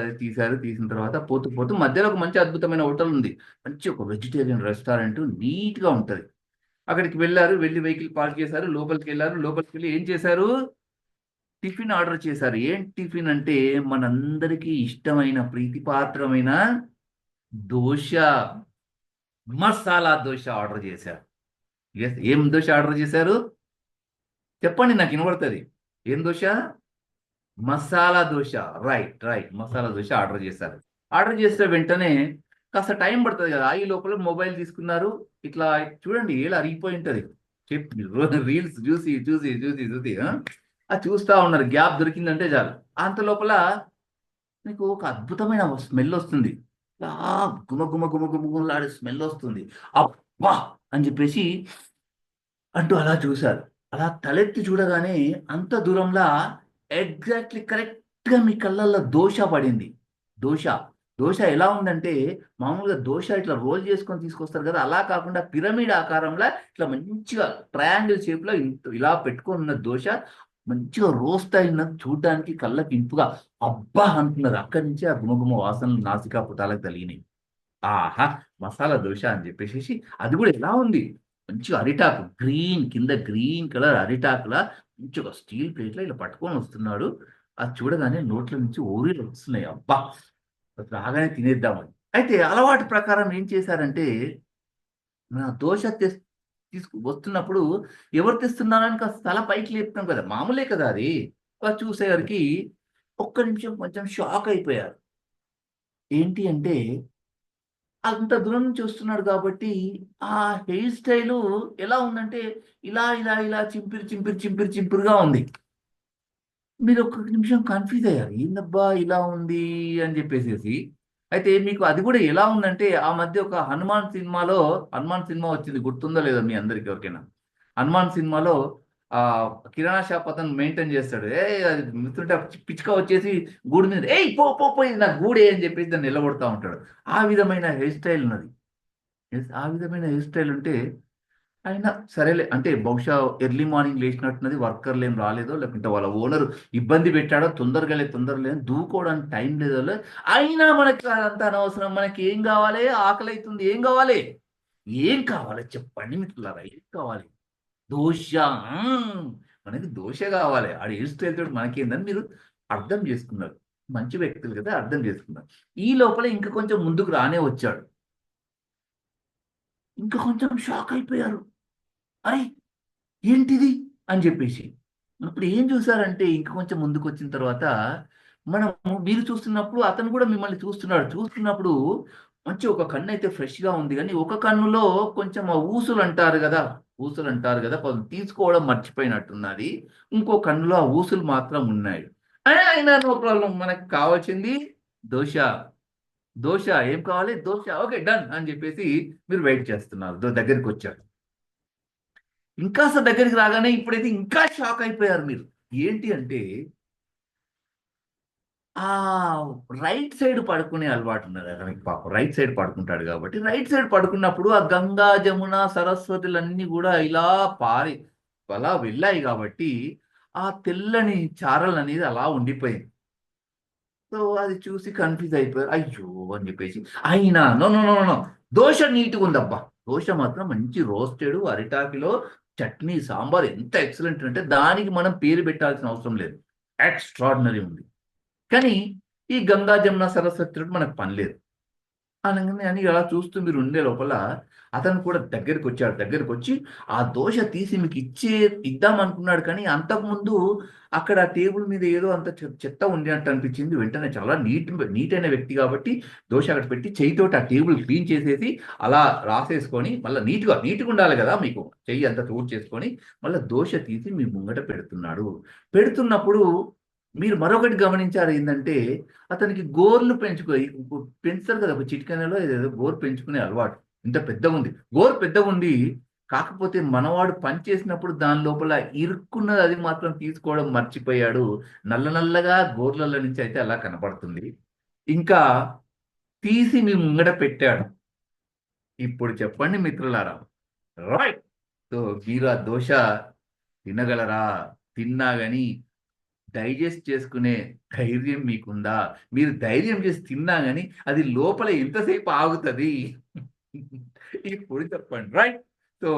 తీసిన తర్వాత పోతూ మధ్యలో ఒక మంచి అద్భుతమైన హోటల్ ఉంది, మంచి ఒక వెజిటేరియన్ రెస్టారెంట్, నీట్గా ఉంటుంది. అక్కడికి వెళ్ళి వెహికల్ పార్క్ చేశారు, లోపలికి వెళ్ళి ఏం చేశారు, టిఫిన్ ఆర్డర్ చేశారు. ఏం టిఫిన్ అంటే మనందరికీ ఇష్టమైన ప్రీతిపాత్రమైన దోశ, మసాలా దోశ ఆర్డర్ చేశారు. ఏం దోశ ఆర్డర్ చేశారు చెప్పండి, నాకు వినబడుతుంది. ఏం దోశ? మసాలా దోశ. రైట్, మసాలా దోశ ఆర్డర్ చేశారు. ఆర్డర్ చేస్తే వెంటనే కాస్త టైం పడుతుంది కదా, ఈ లోపల మొబైల్ తీసుకున్నారు, ఇట్లా చూడండి ఏళ్ళు అరిగిపోయి ఉంటుంది, రీల్స్ చూసి అది చూస్తూ ఉన్నారు. గ్యాప్ దొరికిందంటే చాలు, అంత లోపల మీకు ఒక అద్భుతమైన స్మెల్ వస్తుంది, గుమలాడే స్మెల్ వస్తుంది. అబ్బా అని చెప్పేసి అంటూ అలా చూశారు. అలా తలెత్తి చూడగానే అంత దూరంలో ఎగ్జాక్ట్లీ కరెక్ట్గా మీ కళ్ళల్లో దోశ పడింది. దోశ దోశ ఎలా ఉందంటే మామూలుగా దోశ ఇట్లా రోల్ చేసుకొని తీసుకొస్తారు కదా, అలా కాకుండా పిరమిడ్ ఆకారంలో ఇట్లా మంచిగా ట్రయాంగిల్ షేప్ లో ఇలా పెట్టుకొని ఉన్న దోశ మంచిగా రోస్ట్ అయినది, చూడడానికి కళ్ళకి ఇంపుగా అబ్బా అనుకున్నారు. అక్కడి నుంచి ఆ గుమగుమ వాసనలు నాసికా పుటాలకు తగిలినాయి. ఆహా, మసాలా దోశ అని చెప్పేసి అది కూడా ఎలా ఉంది, మంచిగా అరిటాకు గ్రీన్ కింద గ్రీన్ కలర్ అరిటాకులా మంచిగా స్టీల్ ప్లేట్లో ఇలా పట్టుకొని వస్తున్నాడు. అది చూడగానే నోట్ల నుంచి ఊరిలు వస్తున్నాయి. అబ్బా, రాగానే తినేద్దామని. అయితే అలవాటు ప్రకారం ఏం చేశారంటే, దోశ వస్తున్నప్పుడు ఎవరు తెస్తున్నారని కాస్త తల పైకి లేపుతాం కదా, మామూలే కదా అది. అలా చూసేసరికి ఒక్క నిమిషం కొంచెం షాక్ అయిపోయారు. ఏంటి అంటే అంత దూరం నుంచి వస్తున్నాడు కాబట్టి ఆ హెయిర్ స్టైలు ఎలా ఉందంటే ఇలా ఇలా ఇలా చింపిరిగా ఉంది. మీరు ఒక్క నిమిషం కన్ఫ్యూజ్ అయ్యారు, ఏందబ్బా ఇలా ఉంది అని చెప్పేసేసి. అయితే మీకు అది కూడా ఎలా ఉందంటే, ఆ మధ్య ఒక హనుమాన్ సినిమా వచ్చింది, గుర్తుందో లేదో మీ అందరికి ఎవరికైనా. హనుమాన్ సినిమాలో ఆ కిరాణా షాప్ అతను మెయింటైన్ చేస్తాడు. అది మిత్రుంటే పిచ్చుక వచ్చేసి గూడు మీద పో పో పోయి నా గూడే అని చెప్పేసి దాన్ని నిలబడతా ఉంటాడు. ఆ విధమైన హెయిర్ స్టైల్ ఉన్నది. ఆ విధమైన హెయిర్ స్టైల్ ఉంటే అయినా సరేలే, అంటే బహుశా ఎర్లీ మార్నింగ్ లేచినట్టున్నది, వర్కర్లు ఏం రాలేదో, లేకుంటే వాళ్ళ ఓనర్ ఇబ్బంది పెట్టాడో, తొందరగా దూకోవడానికి టైం లేదో అయినా మనకి అదంతా అనవసరం. మనకి ఏం కావాలి, ఆకలి అవుతుంది, ఏం కావాలి చెప్పండి మిత్రులారా, ఏం కావాలి? దోశ. మనకి దోశ కావాలి. ఆడ హెయిర్ స్టైల్ తోటి మనకేందని మీరు అర్థం చేసుకున్నారు. మంచి వ్యక్తులు కదా, అర్థం చేసుకున్నారు. ఈ లోపల ఇంకా కొంచెం ముందుకు రానే వచ్చాడు. ఇంకా కొంచెం షాక్ అయిపోయారు. అరే ఏంటిది అని చెప్పేసి. అప్పుడు ఏం చూసారంటే, ఇంక కొంచెం ముందుకు వచ్చిన తర్వాత మీరు చూస్తున్నప్పుడు అతను కూడా మిమ్మల్ని చూస్తున్నాడు. చూస్తున్నప్పుడు మంచి ఒక కన్ను అయితే ఫ్రెష్గా ఉంది, కానీ ఒక కన్నులో కొంచెం ఆ ఊసులు అంటారు కదా, కొంచెం తీసుకోవడం మర్చిపోయినట్టున్నది. ఇంకో కన్నులో ఆ ఊసులు మాత్రం ఉన్నాయి. అయినా నో ప్రాబ్లం, మనకు కావాల్సింది దోశ. దోశ ఏం కావాలి, దోశ, ఓకే డన్ అని చెప్పేసి మీరు వెయిట్ చేస్తున్నారు. దగ్గరికి వచ్చారు. ఇంకాస్త దగ్గరికి రాగానే ఇప్పుడైతే ఇంకా షాక్ అయిపోయారు మీరు. ఏంటి అంటే ఆ రైట్ సైడ్ పడుకునే అలవాటు ఉన్నది అతనికి. పాపం రైట్ సైడ్ పడుకుంటాడు కాబట్టి, రైట్ సైడ్ పడుకున్నప్పుడు ఆ గంగా జమున సరస్వతులన్నీ కూడా ఇలా అలా వెళ్ళాయి కాబట్టి ఆ తెల్లని చారలు అనేది అలా ఉండిపోయింది. సో అది చూసి కన్ఫ్యూజ్ అయిపోయారు. అయ్యో అని చెప్పేసి, అయినా no no no no dosa నీట్గా ఉందబ్బా. దోశ మాత్రం మంచి రోస్టెడ్ అరిటాకిలో చట్నీ సాంబార్ ఎంత ఎక్సలెంట్ అంటే దానికి మనం పేరు పెట్టాల్సిన అవసరం లేదు, ఎక్స్ట్రాడినరీ ఉంది. కానీ ఈ గంగా జమున సరస్వతి మనకు పని లేదు అనగానే అని అలా చూస్తూ మీరు ఉండే లోపల అతను కూడా దగ్గరికి వచ్చాడు. దగ్గరికి వచ్చి ఆ దోశ తీసి మీకు ఇద్దాం అనుకున్నాడు. కానీ అంతకుముందు అక్కడ టేబుల్ మీద ఏదో అంత చెత్త ఉండినట్టు అనిపించింది. వెంటనే చాలా నీట్ అయిన వ్యక్తి కాబట్టి దోశ అక్కడ పెట్టి చేయితోటి ఆ టేబుల్ క్లీన్ చేసేసి అలా రాసేసుకొని మళ్ళీ నీట్గా ఉండాలి కదా, మీకు చెయ్యి అంతా తోడు చేసుకొని మళ్ళీ దోశ తీసి మీ ముంగట పెడుతున్నప్పుడు మీరు మరొకటి గమనించారు. ఏంటంటే అతనికి గోర్లు పెంచుతారు కదా, ఒక చిటికెనలో ఏదేదో గోరు పెంచుకునే అలవాటు. ఇంత పెద్దగా ఉంది, గోరు పెద్దగా ఉంది. కాకపోతే మనవాడు పని చేసినప్పుడు దాని లోపల ఇరుక్కున్నది అది మాత్రం తీసుకోవడం మర్చిపోయాడు. నల్లగా గోర్ల నుంచి అయితే అలా కనపడుతుంది. ఇంకా తీసి మీ ముంగట పెట్టాడు. ఇప్పుడు చెప్పండి మిత్రులారా, రైట్? సో మీరు ఆ దోశ తినగలరా? తిన్నా గాని డైజెస్ట్ చేసుకునే ధైర్యం మీకుందా? మీరు ధైర్యం చేసి తిన్నా గాని అది లోపల ఎంతసేపు ఆగుతుంది? ఇప్పుడు చెప్పండి, రైట్? సో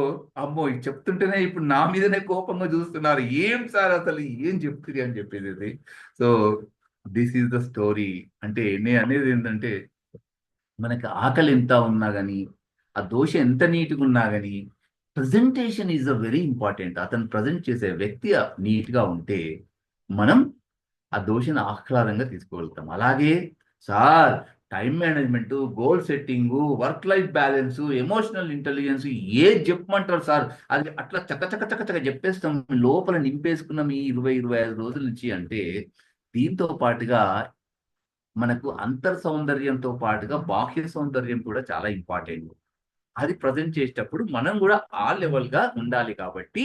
అమ్మో, ఇది చెప్తుంటేనే ఇప్పుడు నా మీదనే కోపంగా చూస్తున్నారు. ఏం సార్ అసలు ఏం చెప్తుంది అని చెప్పేది. So this is the story. అంటే నేను అనేది ఏంటంటే, మనకి ఆకలి ఎంత ఉన్నా కానీ, ఆ దోశ ఎంత నీట్గా ఉన్నా కానీ, presentation is a very important. అతను ప్రజెంట్ చేసే వ్యక్తి నీట్గా ఉంటే మనం ఆ దోశను ఆహ్లాదంగా తీసుకువెళ్తాం. అలాగే sir time management, goal setting, work life balance, emotional intelligence ఏది చెప్పమంటారు సార్, అది అట్లా చక్క చెప్పేస్తాం. లోపల నింపేసుకున్నాం ఈ 20-25 రోజుల నుంచి. అంటే దీంతో పాటుగా మనకు అంతర్ సౌందర్యంతో పాటుగా బాహ్య సౌందర్యం కూడా చాలా ఇంపార్టెంట్. అది ప్రజెంట్ చేసేటప్పుడు మనం కూడా ఆ లెవెల్గా ఉండాలి. కాబట్టి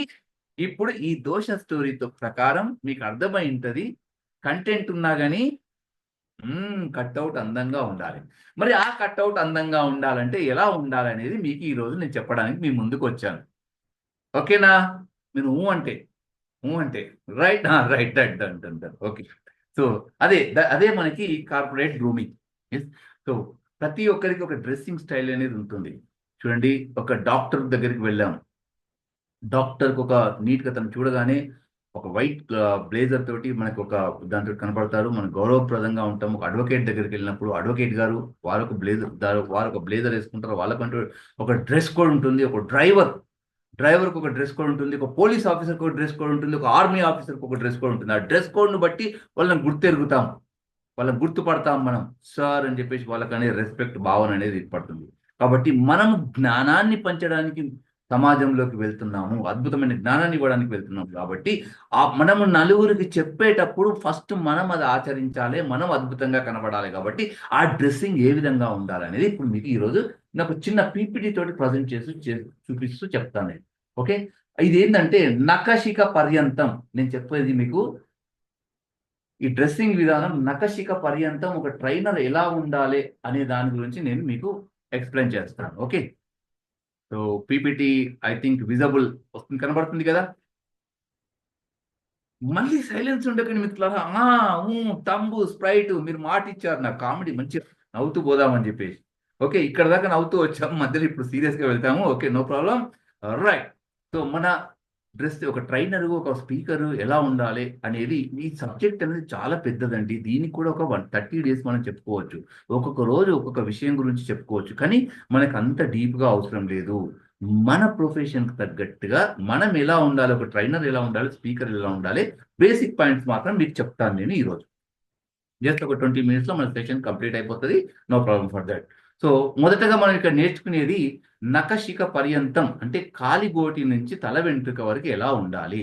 ఇప్పుడు ఈ దోష స్టోరీతో ప్రకారం మీకు అర్థమై ఉంటది. కంటెంట్ ఉన్నా కానీ కట్అవుట్ అందంగా ఉండాలి. మరి ఆ కట్అవుట్ అందంగా ఉండాలంటే ఎలా ఉండాలనేది మీకు ఈ రోజు నేను చెప్పడానికి మీ ముందుకు వచ్చాను. ఓకేనా? మీరు అంటే right, right, right, done, done, done. Okay. So అదే మనకి కార్పొరేట్ గ్రూమింగ్. సో ప్రతి ఒక్కరికి ఒక డ్రెస్సింగ్ స్టైల్ అనేది ఉంటుంది. చూడండి, ఒక డాక్టర్ దగ్గరికి వెళ్ళాము. డాక్టర్కి ఒక నీట్గా తను చూడగానే ఒక వైట్ బ్లేజర్ తోటి మనకు ఒక దాంతో కనపడతారు. మనం గౌరవప్రదంగా ఉంటాం. ఒక అడ్వకేట్ దగ్గరికి వెళ్ళినప్పుడు అడ్వకేట్ గారు వారు ఒక బ్లేజర్ వేసుకుంటారు. వాళ్ళకంటూ ఒక డ్రెస్ కోడ్ ఉంటుంది. ఒక డ్రైవర్కి ఒక డ్రెస్ కోడ్ ఉంటుంది. ఒక పోలీస్ ఆఫీసర్కి ఒక డ్రెస్ కోడ్ ఉంటుంది. ఒక ఆర్మీ ఆఫీసర్కి ఒక డ్రెస్ కోడ్ ఉంటుంది. ఆ డ్రెస్ కోడ్ను బట్టి వాళ్ళని వాళ్ళని గుర్తుపడతాం మనం. సార్ అని చెప్పేసి వాళ్ళకనే రెస్పెక్ట్ భావన అనేది ఏర్పడుతుంది. కాబట్టి మనం జ్ఞానాన్ని పంచడానికి సమాజంలోకి వెళ్తున్నాము. అద్భుతమైన జ్ఞానాన్ని ఇవ్వడానికి వెళ్తున్నాము. కాబట్టి మనము నలుగురికి చెప్పేటప్పుడు ఫస్ట్ మనం అది ఆచరించాలి. మనం అద్భుతంగా కనబడాలి. కాబట్టి ఆ డ్రెస్సింగ్ ఏ విధంగా ఉండాలనేది ఇప్పుడు మీకు ఈరోజు నాకు చిన్న పీపీటీ తోటి ప్రజెంట్ చూపిస్తూ చెప్తాను నేను. ఓకే, ఇది ఏంటంటే నఖశిఖ పర్యంతం. నేను చెప్పేది మీకు ఈ డ్రెస్సింగ్ విధానం నఖశిఖ పర్యంతం ఒక ట్రైనర్ ఎలా ఉండాలి అనే దాని గురించి నేను మీకు ఎక్స్ప్లెయిన్ చేస్తాను. Okay, so PPT I think visible వస్తుంది, కనబడుతుంది కదా? మళ్ళీ సైలెన్స్ ఉండకండి మిత్రులారా. తంబు స్ప్రైట్ మీరు మాట ఇచ్చారు, నాకు కామెడీ మంచి నవ్వుతూ పోదామని చెప్పేసి. ఓకే, ఇక్కడ దాకా నవ్వుతూ వచ్చాము, మధ్యలో ఇప్పుడు సీరియస్గా వెళ్తాము. Okay, no problem. Right. So మన డ్రెస్, ఒక ట్రైనర్, ఒక స్పీకర్ ఎలా ఉండాలి అనేది, ఈ సబ్జెక్ట్ అనేది చాలా పెద్దదండి. దీనికి కూడా ఒక 30 days మనం చెప్పుకోవచ్చు. ఒక్కొక్క రోజు ఒక్కొక్క విషయం గురించి చెప్పుకోవచ్చు. కానీ మనకు అంత డీప్గా అవసరం లేదు. మన ప్రొఫెషన్కి తగ్గట్టుగా మనం ఎలా ఉండాలి, ఒక ట్రైనర్ ఎలా ఉండాలి, స్పీకర్ ఎలా ఉండాలి, బేసిక్ పాయింట్స్ మాత్రం మీకు చెప్తాను నేను ఈరోజు. జస్ట్ ఒక 20 minutes మన సెషన్ కంప్లీట్ అయిపోతుంది. No problem for that. So మొదటగా మనం ఇక్కడ నేర్చుకునేది నఖశిఖ పర్యంతం, అంటే కాలిగోటి నుంచి తల వెంట్రుక వరకు ఎలా ఉండాలి.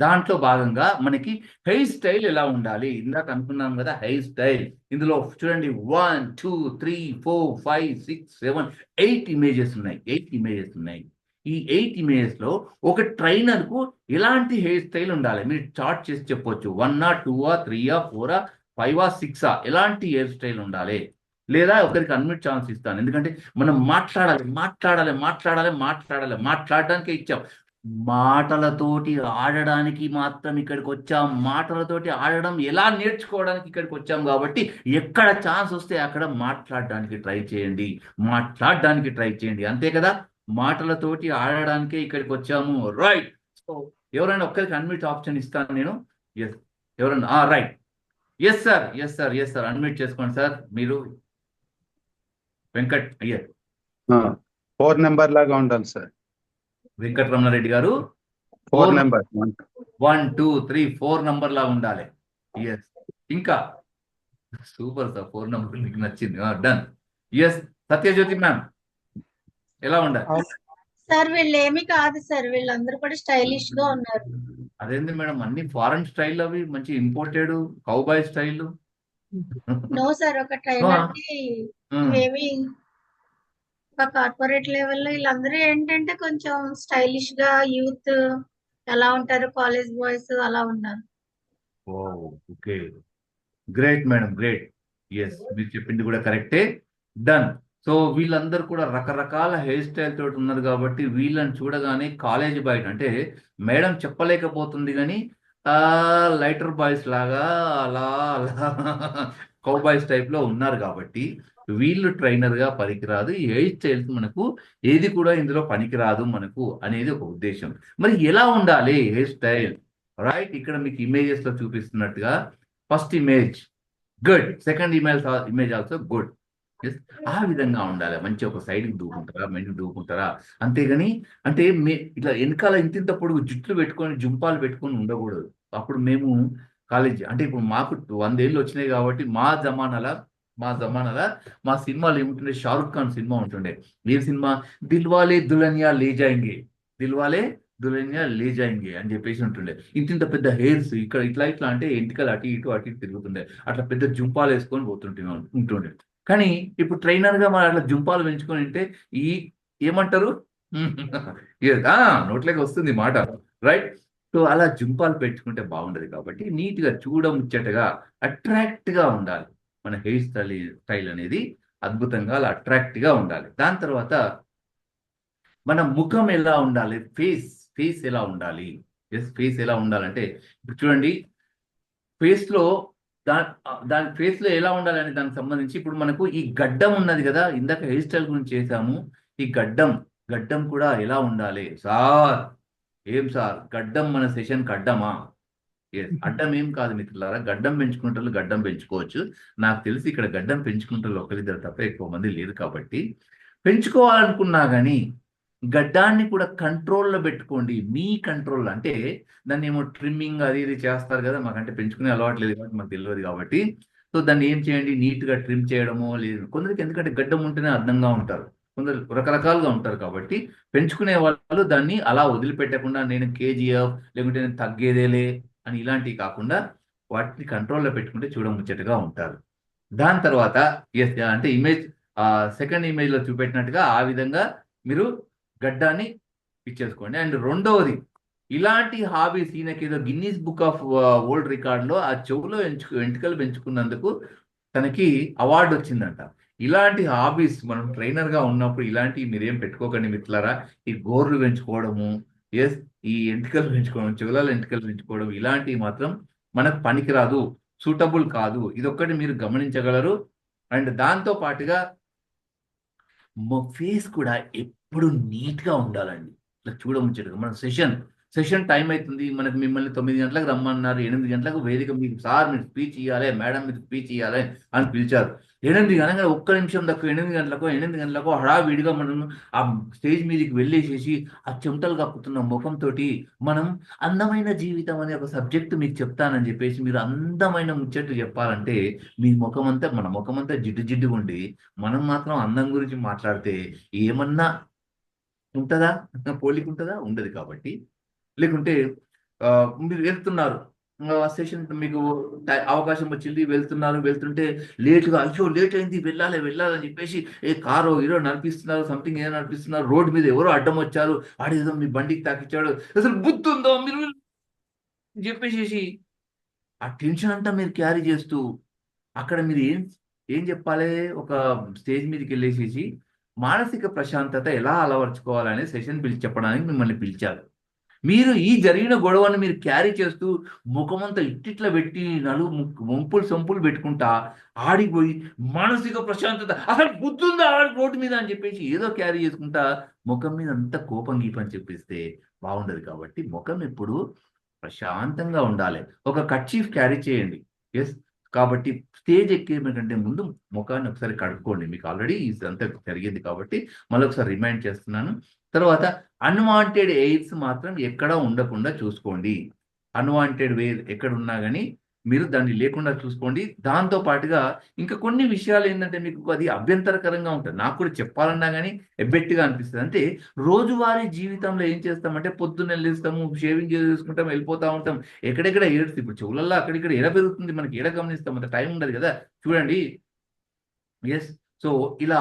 దాంట్లో భాగంగా మనకి హెయిర్ స్టైల్ ఎలా ఉండాలి. ఇందాక అనుకున్నాం కదా హెయిర్ స్టైల్. ఇందులో చూడండి 1 2 3 4 5 6 7 8 ఇమేజెస్ ఉన్నాయి. 8 ఇమేజెస్ ఉన్నాయి. ఈ 8 ఇమేజెస్ లో ఒక ట్రైనర్ కు ఎలాంటి హెయిర్ స్టైల్ ఉండాలి మీరు చార్ట్ చేసి చెప్పొచ్చు. 1 2 3 4 5 6 ఎలాంటి హెయిర్ స్టైల్ ఉండాలి. లేదా ఒకరికి అన్మ్యూట్ ఛాన్స్ ఇస్తాను, ఎందుకంటే మనం మాట్లాడడానికే ఇచ్చాం. మాటలతోటి ఆడడానికి మాత్రం ఇక్కడికి వచ్చాం. మాటలతోటి ఆడడం ఎలా నేర్చుకోవడానికి ఇక్కడికి వచ్చాం. కాబట్టి ఎక్కడ ఛాన్స్ వస్తే అక్కడ మాట్లాడడానికి ట్రై చేయండి. అంతే కదా, మాటలతోటి ఆడడానికే ఇక్కడికి వచ్చాము. రైట్. సో ఎవరైనా ఒక్కరికి అన్మ్యూట్ ఆప్షన్ ఇస్తాను నేను. ఎస్, ఎవరైనా రైట్. ఎస్ సార్ అన్మ్యూట్ చేసుకోండి సార్. మీరు వెంకట్ అయ్యర్ 4 నెంబర్ లాగా ఉండాలి సార్. వెంకటరమణారెడ్డి గారు 4 నెంబర్ 1 2 3 4 నంబర్ లా ఉండాలి. ఎస్, ఇంకా సూపర్ సార్, 4 నంబర్ మీకు నచ్చింది. డన్. ఎస్, సత్యజ్యోతి మ్యామ్ ఎలా ఉండాలి? సార్ వీళ్ళు ఏమి కాదు సార్, వీళ్ళందరూ కూడా స్టైలిష్ గా ఉన్నారు. అదేంది మేడం, అన్ని ఫారెన్ స్టైల్ అవి, మంచి imported cowboy style. No sir, ఒక ట్రైనర్ కి ఏమి ఒక కార్పొరేట్ లెవెల్లో వీళ్ళందరూ ఏంటంటే కొంచెం స్టైలిష్ గా యూత్ ఎలా ఉంటారు, కాలేజ్ బాయ్స్ అలా ఉన్నారు. Okay, great madam, great. Yes, మీరు చెప్పింది కూడా కరెక్టే. డన్. సో వీళ్ళందరూ కూడా రకరకాల హెయిర్ స్టైల్ తోటి ఉన్నారు. కాబట్టి వీళ్ళని చూడగానే కాలేజ్ బయట అంటే మేడం చెప్పలేకపోతుంది కానీ లైటర్ బాయ్స్ లాగా అలా కౌబాయ్స్ టైప్ లో ఉన్నారు. కాబట్టి వీళ్ళు ట్రైనర్ గా పనికిరాదు. ఈ హెయిర్ స్టైల్స్ మనకు ఏది కూడా ఇందులో పనికిరాదు మనకు అనేది ఒక ఉద్దేశం. మరి ఎలా ఉండాలి హెయిర్ స్టైల్? రైట్, ఇక్కడ మీకు ఇమేజెస్ లో చూపిస్తున్నట్టుగా first image good, second image also good. ఆ విధంగా ఉండాలి. మంచి ఒక సైడ్కి దూకుంటారా, మెండుకు దూకుంటారా. అంతేగాని అంటే ఇట్లా వెనకాల ఇంత పొడుగు జుట్లు పెట్టుకొని జుంపాలు పెట్టుకొని ఉండకూడదు. అప్పుడు మేము కాలేజ్ అంటే ఇప్పుడు మాకు 100 ఏళ్ళు వచ్చినాయి కాబట్టి మా జమానాల మా సినిమాలు ఏముంటుండే, షారుఖ్ ఖాన్ సినిమా ఉంటుండే. ఏ సినిమా? దిల్వాలే దుల్హనియా లే జాయింగే అని చెప్పేసి ఉంటుండే. ఇంత పెద్ద హెయిర్స్ ఇక్కడ ఇట్లా అంటే ఎంటికలు అటు ఇటు తిరుగుతుండే. అట్లా పెద్ద జుంపాలు వేసుకొని ఉంటుండే. కానీ ఇప్పుడు ట్రైనర్ గా మరి అట్లా జుంపాలు పెంచుకొని ఉంటే ఈ ఏమంటారు నోట్లోకి వస్తుంది మాట. రైట్. సో అలా జుంపాలు పెంచుకుంటే బాగుండదు. కాబట్టి నీట్ గా చూడముచ్చటగా అట్రాక్ట్ గా ఉండాలి. మన హెయిర్ స్టైల్ అనేది అద్భుతంగా అలా అట్రాక్ట్గా ఉండాలి. దాని తర్వాత మన ముఖం ఎలా ఉండాలి, ఫేస్ ఎలా ఉండాలి. ఫేస్ ఎలా ఉండాలంటే ఇప్పుడు చూడండి, ఫేస్ లో దాని ఫేస్ లో ఎలా ఉండాలని దానికి సంబంధించి ఇప్పుడు మనకు ఈ గడ్డం ఉన్నది కదా, ఇందాక హెయిర్ స్టైల్ గురించి చేసాము. ఈ గడ్డం కూడా ఎలా ఉండాలి సార్? ఏం సార్ గడ్డం మన సెషన్ అడ్డమా? అడ్డం ఏం కాదు మిత్రులారా, గడ్డం పెంచుకుంటారు, గడ్డం పెంచుకోవచ్చు. నాకు తెలిసి ఇక్కడ గడ్డం పెంచుకుంటారు ఒకరిద్దరు తప్ప ఎక్కువ మంది లేదు. కాబట్టి పెంచుకోవాలనుకున్నా కానీ గడ్డాన్ని కూడా కంట్రోల్లో పెట్టుకోండి. మీ కంట్రోల్ అంటే దాన్ని ఏమో ట్రిమ్మింగ్ అది ఇది చేస్తారు కదా, మాకంటే పెంచుకునే అలవాటు లేదు కాబట్టి మాకు తెలియదు. కాబట్టి సో దాన్ని ఏం చేయండి, నీట్గా ట్రిమ్ చేయడమో లేదు. కొందరికి ఎందుకంటే గడ్డం ఉంటేనే అందంగా ఉంటారు, కొందరు రకరకాలుగా ఉంటారు. కాబట్టి పెంచుకునే వాళ్ళు దాన్ని అలా వదిలిపెట్టకుండా నేను కేజీఎఫ్ లేకుంటే నేను తగ్గేదేలే అని ఇలాంటివి కాకుండా వాటిని కంట్రోల్లో పెట్టుకుంటే చూడముచ్చటగా ఉంటారు. దాని తర్వాత అంటే ఇమేజ్ సెకండ్ ఇమేజ్లో చూపెట్టినట్టుగా ఆ విధంగా మీరు గడ్డాన్ని ఇచ్చేసుకోండి. అండ్ రెండవది, ఇలాంటి హాబీస్ ఈయనకి ఏదో గిన్నీస్ బుక్ ఆఫ్ వరల్డ్ రికార్డులో ఆ చెవులో వెంట్రుకలు పెంచుకున్నందుకు తనకి అవార్డు వచ్చిందంట. ఇలాంటి హాబీస్ మనం ట్రైనర్గా ఉన్నప్పుడు ఇలాంటివి మీరేం పెట్టుకోకండి మిత్రులారా. ఈ గోర్లు పెంచుకోవడము, ఈ ఎంటికలు పెంచుకోవడం, చెవులలో ఎంటికలు పెంచుకోవడం, ఇలాంటివి మాత్రం మనకు పనికిరాదు, సూటబుల్ కాదు. ఇదొక్కటి మీరు గమనించగలరు. అండ్ దాంతో పాటుగా ఫేస్ కూడా ఎప్పుడు నీట్గా ఉండాలండి. ఇట్లా చూడముచ్చటగా మన సెషన్ టైం అవుతుంది, మనకు మిమ్మల్ని 9 గంటలకు రమ్మన్నారు, 8 గంటలకు వేదిక మీకు సార్ మీరు స్పీచ్ ఇవ్వాలి, మేడం మీరు స్పీచ్ ఇవ్వాలి అని పిలిచారు. 8 గంటలకు ఒక్క నిమిషం తక్కువ 8 గంటలకు హడావిడిగా మనం ఆ స్టేజ్ మీదకి వెళ్ళేసేసి ఆ చెమటలు కప్పుతున్న ముఖంతో మనం అందమైన జీవితం అనే ఒక సబ్జెక్ట్ మీకు చెప్తానని చెప్పేసి మీరు అందమైన ముచ్చట్లు చెప్పాలంటే మీ మన ముఖం అంతా జిడ్డుగా ఉండి మనం మాత్రం అందం గురించి మాట్లాడితే ఏమన్నా ఉంటుందా? పోలిక ఉంటుందా? ఉండదు. కాబట్టి లేకుంటే మీరు వెళ్తున్నారు, సెషన్ మీకు అవకాశం వచ్చింది, వెళ్తుంటే లేట్గా అయ్యో లేట్ అయింది వెళ్ళాలని చెప్పేసి కారు ఏదో నడిపిస్తున్నారు, సంథింగ్ ఏదో నడిపిస్తున్నారు, రోడ్డు మీద ఎవరో అడ్డం వచ్చారు, ఆడేదో మీ బండికి తాకిచ్చాడు, అసలు బుద్ధి ఉందో మీరు చెప్పేసి ఆ టెన్షన్ అంతా మీరు క్యారీ చేస్తూ అక్కడ మీరు ఏం చెప్పాలి, ఒక స్టేజ్ మీదకి వెళ్ళేసేసి మానసిక ప్రశాంతత ఎలా అలవర్చుకోవాలనే సెషన్ చెప్పడానికి మిమ్మల్ని పిలిచారు. మీరు ఈ జరిగిన గొడవని మీరు క్యారీ చేస్తూ ముఖమంతా ఇట్టిట్లా పెట్టి సొంపులు పెట్టుకుంటా ఆడిపోయి మానసిక ప్రశాంతత అసలు బుద్ధుందా రోడ్డు మీద అని చెప్పేసి ఏదో క్యారీ చేసుకుంటా ముఖం మీద అంతా కోపం గీపని చెప్పిస్తే బాగుండదు. కాబట్టి ముఖం ఎప్పుడు ప్రశాంతంగా ఉండాలి. ఒక కర్చీఫ్ క్యారీ చేయండి. కాబట్టి స్టేజ్ ఎక్కేకంటే ముందు ముఖాన్ని ఒకసారి కడుక్కోండి. మీకు ఆల్రెడీ ఇదంతా జరిగింది కాబట్టి మళ్ళీ ఒకసారి రిమైండ్ చేస్తున్నాను. తర్వాత అన్వాంటెడ్ ఎయిర్స్ మాత్రం ఎక్కడ ఉండకుండా చూసుకోండి. అన్వాంటెడ్ వేర్ ఎక్కడ ఉన్నా కానీ మీరు దాన్ని లేకుండా చూసుకోండి. దాంతో పాటుగా ఇంకా కొన్ని విషయాలు ఏంటంటే మీకు అది అభ్యంతరకరంగా ఉంటుంది. నాకు కూడా చెప్పాలన్నా కానీ ఎబ్బెట్టిగా అనిపిస్తుంది. అంటే రోజువారీ జీవితంలో ఏం చేస్తామంటే పొద్దున్న లేస్తాము, షేవింగ్ చేసుకుంటాం, వెళ్ళిపోతూ ఉంటాం. ఎక్కడెక్కడ ఏడుస్తుంది ఇప్పుడు చెవులల్లో అక్కడిక్కడ ఎడ పెరుగుతుంది, మనకి ఎడ గమనిస్తాం, అంత టైం ఉండదు కదా. చూడండి, సో ఇలా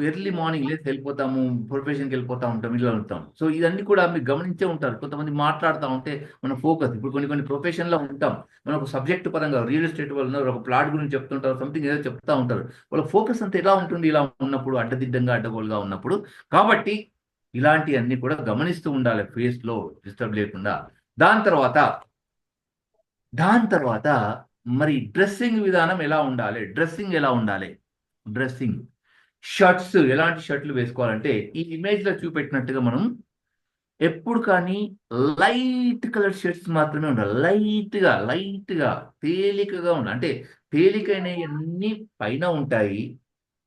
ఎర్లీ మార్నింగ్ లేసి వెళ్ళిపోతాము, ప్రొఫెషన్కి వెళ్ళిపోతూ ఉంటాం, ఇలా ఉంటాం. సో ఇవన్నీ కూడా మీరు గమనించే ఉంటారు. కొంతమంది మాట్లాడుతూ ఉంటే మన ఫోకస్ ఇప్పుడు కొన్ని ప్రొఫెషన్లో ఉంటాం, మన ఒక సబ్జెక్ట్ పరంగా రియల్ ఎస్టేట్ వాళ్ళు ఒక ప్లాట్ గురించి చెప్తుంటారు, సంథింగ్ ఏదో చెప్తూ ఉంటారు. వాళ్ళ ఫోకస్ అంతా ఎలా ఉంటుంది, ఇలా ఉన్నప్పుడు అడ్డదిడ్డంగా అడ్డగోలుగా ఉన్నప్పుడు. కాబట్టి ఇలాంటివన్నీ కూడా గమనిస్తూ ఉండాలి ఫేస్లో డిస్టర్బ్ లేకుండా. దాని తర్వాత మరి డ్రెస్సింగ్ విధానం ఎలా ఉండాలి, డ్రెస్సింగ్ షర్ట్స్ ఎలాంటి షర్ట్లు వేసుకోవాలంటే ఈ ఇమేజ్లో చూపెట్టినట్టుగా మనం ఎప్పుడు కానీ లైట్ కలర్ షర్ట్స్ మాత్రమే ఉండాలి. లైట్గా తేలికగా ఉండాలి. అంటే తేలికైనవన్నీ పైన ఉంటాయి,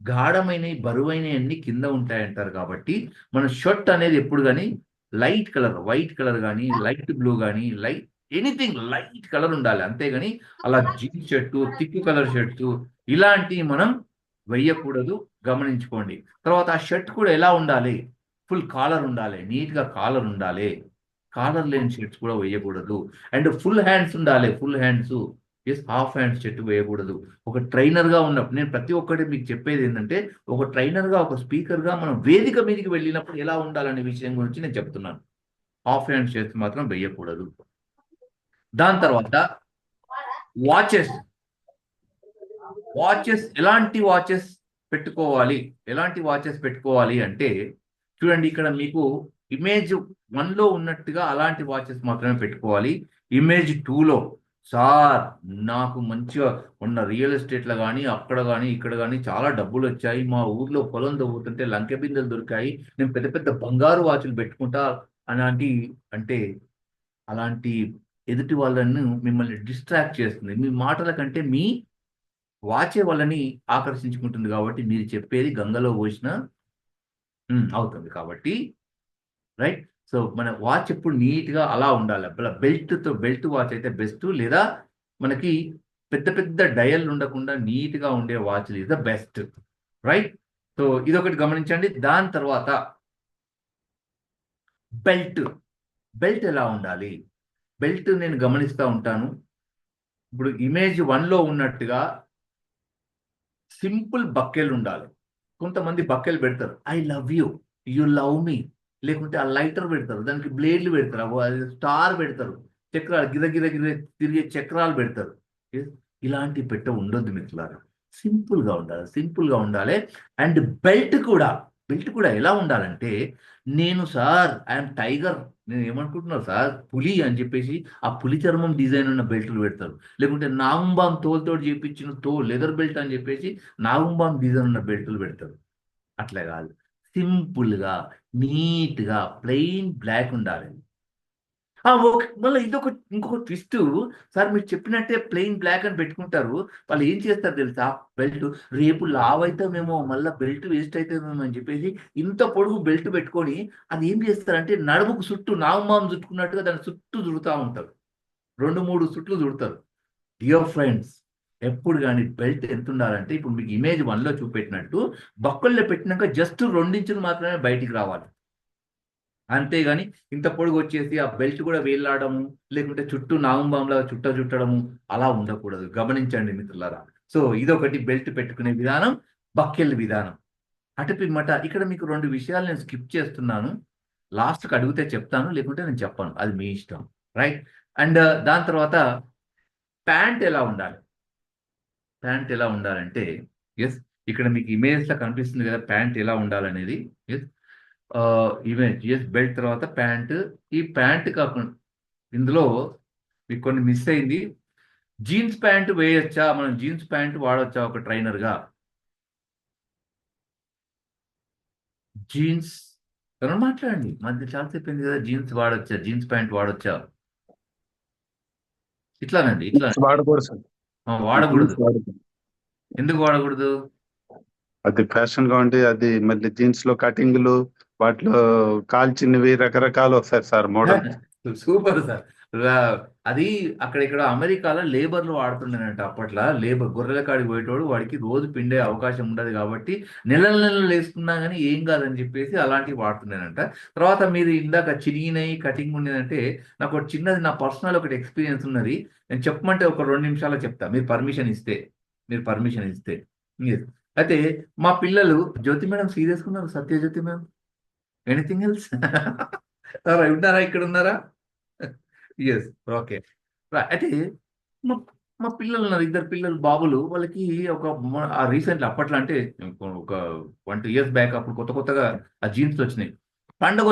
గాఢమైనవి బరువైనవన్నీ కింద ఉంటాయి అంటారు. కాబట్టి మన షర్ట్ అనేది ఎప్పుడు కానీ లైట్ కలర్, వైట్ కలర్ కానీ లైట్ బ్లూ కానీ ఎనీథింగ్ లైట్ కలర్ ఉండాలి. అంతేగాని అలా jeans shirt, thick colour shirts ఇలాంటివి మనం వెయ్యకూడదు, గమనించుకోండి. తర్వాత ఆ షర్ట్ కూడా ఎలా ఉండాలి, ఫుల్ కాలర్ ఉండాలి, నీట్గా కాలర్ ఉండాలి. కాలర్ లేని షర్ట్స్ కూడా వేయకూడదు. అండ్ ఫుల్ హ్యాండ్స్ ఉండాలి, హాఫ్ హ్యాండ్స్ షర్ట్ వేయకూడదు. ఒక ట్రైనర్గా ఉన్నప్పుడు నేను ప్రతి ఒక్కటి మీకు చెప్పేది ఏంటంటే ఒక ట్రైనర్గా, ఒక స్పీకర్గా మనం వేదిక మీదకి వెళ్ళినప్పుడు ఎలా ఉండాలనే విషయం గురించి నేను చెప్తున్నాను. హాఫ్ హ్యాండ్ షర్ట్స్ మాత్రం వేయకూడదు. దాని తర్వాత వాచెస్ వాచెస్ ఎలాంటి వాచెస్ పెట్టుకోవాలి అంటే చూడండి, ఇక్కడ మీకు ఇమేజ్ 1లో ఉన్నట్టుగా అలాంటి వాచెస్ మాత్రమే పెట్టుకోవాలి. ఇమేజ్ 2లో సార్ నాకు మంచిగా ఉన్న రియల్ ఎస్టేట్లో కానీ అక్కడ కానీ ఇక్కడ కానీ చాలా డబ్బులు వచ్చాయి, మా ఊర్లో పొలం తవ్వుతుంటే లంకె బిందెలు దొరికాయి, నేను పెద్ద పెద్ద బంగారు వాచులు పెట్టుకుంటా అంటే అలాంటి ఎదుటి వాళ్ళను మిమ్మల్ని డిస్ట్రాక్ట్ చేస్తుంది. మీ మాటల కంటే మీ వాచే వాళ్ళని ఆకర్షించుకుంటుంది. కాబట్టి మీరు చెప్పేది గంగలో పోసిన అవుతుంది. కాబట్టి రైట్. సో మన వాచ్ ఎప్పుడు నీట్గా అలా ఉండాలి. బెల్ట్ వాచ్ అయితే బెస్ట్, లేదా మనకి పెద్ద పెద్ద డయల్ ఉండకుండా నీట్గా ఉండే వాచ్లు is the best. Right. So ఇదొకటి గమనించండి. దాని తర్వాత బెల్ట్ ఎలా ఉండాలి? బెల్ట్ నేను గమనిస్తూ ఉంటాను. ఇప్పుడు ఇమేజ్ 1లో ఉన్నట్టుగా సింపుల్ బక్కెలు ఉండాలి. కొంతమంది బక్కెలు పెడతారు, I love you, you love మీ, లేకుంటే ఆ లైటర్ పెడతారు, దానికి బ్లేడ్లు పెడతారు, అది స్టార్ పెడతారు, చక్రాలు గిర తిరిగే చక్రాలు పెడతారు. ఇలాంటి ఉండొద్దు మిత్రులారా. సింపుల్గా ఉండాలి. అండ్ బెల్ట్ కూడా ఎలా ఉండాలంటే, నేను సార్ ఐఎమ్ టైగర్, నేను ఏమనుకుంటున్నాను సార్ పులి అని చెప్పేసి ఆ పులి చర్మం డిజైన్ ఉన్న బెల్ట్లు పెడతారు. లేకుంటే నాగుంబాం తోలుతోటి చేపించిన లెదర్ బెల్ట్ అని చెప్పేసి నాగుంబాం డిజైన్ ఉన్న బెల్ట్లు పెడతారు. అట్లా కాదు, సింపుల్గా నీట్గా ప్లెయిన్ బ్లాక్ ఉండాలి. ఓకే. మళ్ళీ ఇంకొక ట్విస్ట్ సార్, మీరు చెప్పినట్టే ప్లెయిన్ బ్లాక్ అని పెట్టుకుంటారు. వాళ్ళు ఏం చేస్తారు తెలుసా, బెల్ట్ రేపు లావ్ అవుతామేమో, మళ్ళీ బెల్ట్ వేస్ట్ అవుతామేమో అని చెప్పేసి ఇంత పొడుగు బెల్ట్ పెట్టుకొని అది ఏం చేస్తారంటే నడుముకు చుట్టూ నాగుమాం చుట్టుకున్నట్టుగా దాని చుట్టూ చుడుతూ ఉంటారు. 2-3 చుట్లు చుడతారు. డియర్ ఫ్రెండ్స్, ఎప్పుడు కానీ బెల్ట్ ఎంత ఉండాలంటే, ఇప్పుడు మీకు ఇమేజ్ 1లో చూపెట్టినట్టు బొక్కల్లో పెట్టినాక జస్ట్ 2 ఇంచులు మాత్రమే బయటికి రావాలి. అంతేగాని ఇంత పొడుగు వచ్చేసి ఆ బెల్ట్ కూడా వేలాడము, లేకుంటే చుట్టూ నాగుంబాంలా చుట్టడము అలా ఉండకూడదు. గమనించండి మిత్రులారా. సో ఇదొకటి బెల్ట్ పెట్టుకునే విధానం, బక్కెల్ విధానం. అటుపిమ్మట ఇక్కడ మీకు 2 విషయాలు నేను స్కిప్ చేస్తున్నాను. లాస్ట్కి అడిగితే చెప్తాను, లేకుంటే నేను చెప్పను, అది మీ ఇష్టం. రైట్. అండ్ దాని తర్వాత ప్యాంట్ ఎలా ఉండాలంటే ఇక్కడ మీకు ఇమేజ్లో కనిపిస్తుంది కదా ప్యాంట్ ఎలా ఉండాలనేది. ఇమేజ్ బెల్ట్ తర్వాత ప్యాంట్. ఈ ప్యాంట్ కాకుండా ఇందులో మీకు కొన్ని మిస్ అయింది. జీన్స్ ప్యాంట్ వేయొచ్చా, మనం జీన్స్ ప్యాంట్ వాడొచ్చా ఒక ట్రైనర్గా? జీన్స్ మాట్లాడండి, మధ్య చాలా చెప్పింది కదా, జీన్స్ ప్యాంట్ వాడొచ్చా? ఇట్లానండి, వాడకూడదు సార్. వాడకూడదు. ఎందుకు వాడకూడదు? అది ఫ్యాషన్ గా ఉండి అది మళ్ళీ జీన్స్ లో కటింగ్లు వాటిలో కాల్చినవి రకరకాలు వస్తాయి సార్ మోడల్. Super sir. అది ఇక్కడ అమెరికాలో లేబర్లు వాడుతుండేనంట. అప్పట్లో గొర్రెల కాడికి పోయేటోడు, వాడికి రోజు పిండే అవకాశం ఉండదు కాబట్టి నెలలు వేసుకున్నా కానీ ఏం కాదని చెప్పేసి అలాంటివి వాడుతుండేనంట. తర్వాత మీరు ఇందాక చిరిగినాయి కటింగ్ ఉండేదంటే, నాకు ఒక చిన్నది నా పర్సనల్ ఒకటి ఎక్స్పీరియన్స్ ఉన్నది, నేను చెప్పమంటే ఒక 2 నిమిషాలు చెప్తా, మీరు పర్మిషన్ ఇస్తే. అయితే మా పిల్లలు, జ్యోతి మేడం సీరియస్గా ఉన్నారు, సత్యజ్యోతి మేడం, ఎనీథింగ్ ఎల్స్? ఉన్నారా, ఇక్కడ ఉన్నారా? ఓకే. అయితే మా పిల్లలు ఉన్నారు, 2 పిల్లలు బాబులు. వాళ్ళకి రీసెంట్లీ అప్పట్లో అంటే ఒక 20 years బ్యాక్ అప్పుడు కొత్తగా ఆ జీన్స్ వచ్చినాయి. పండుగ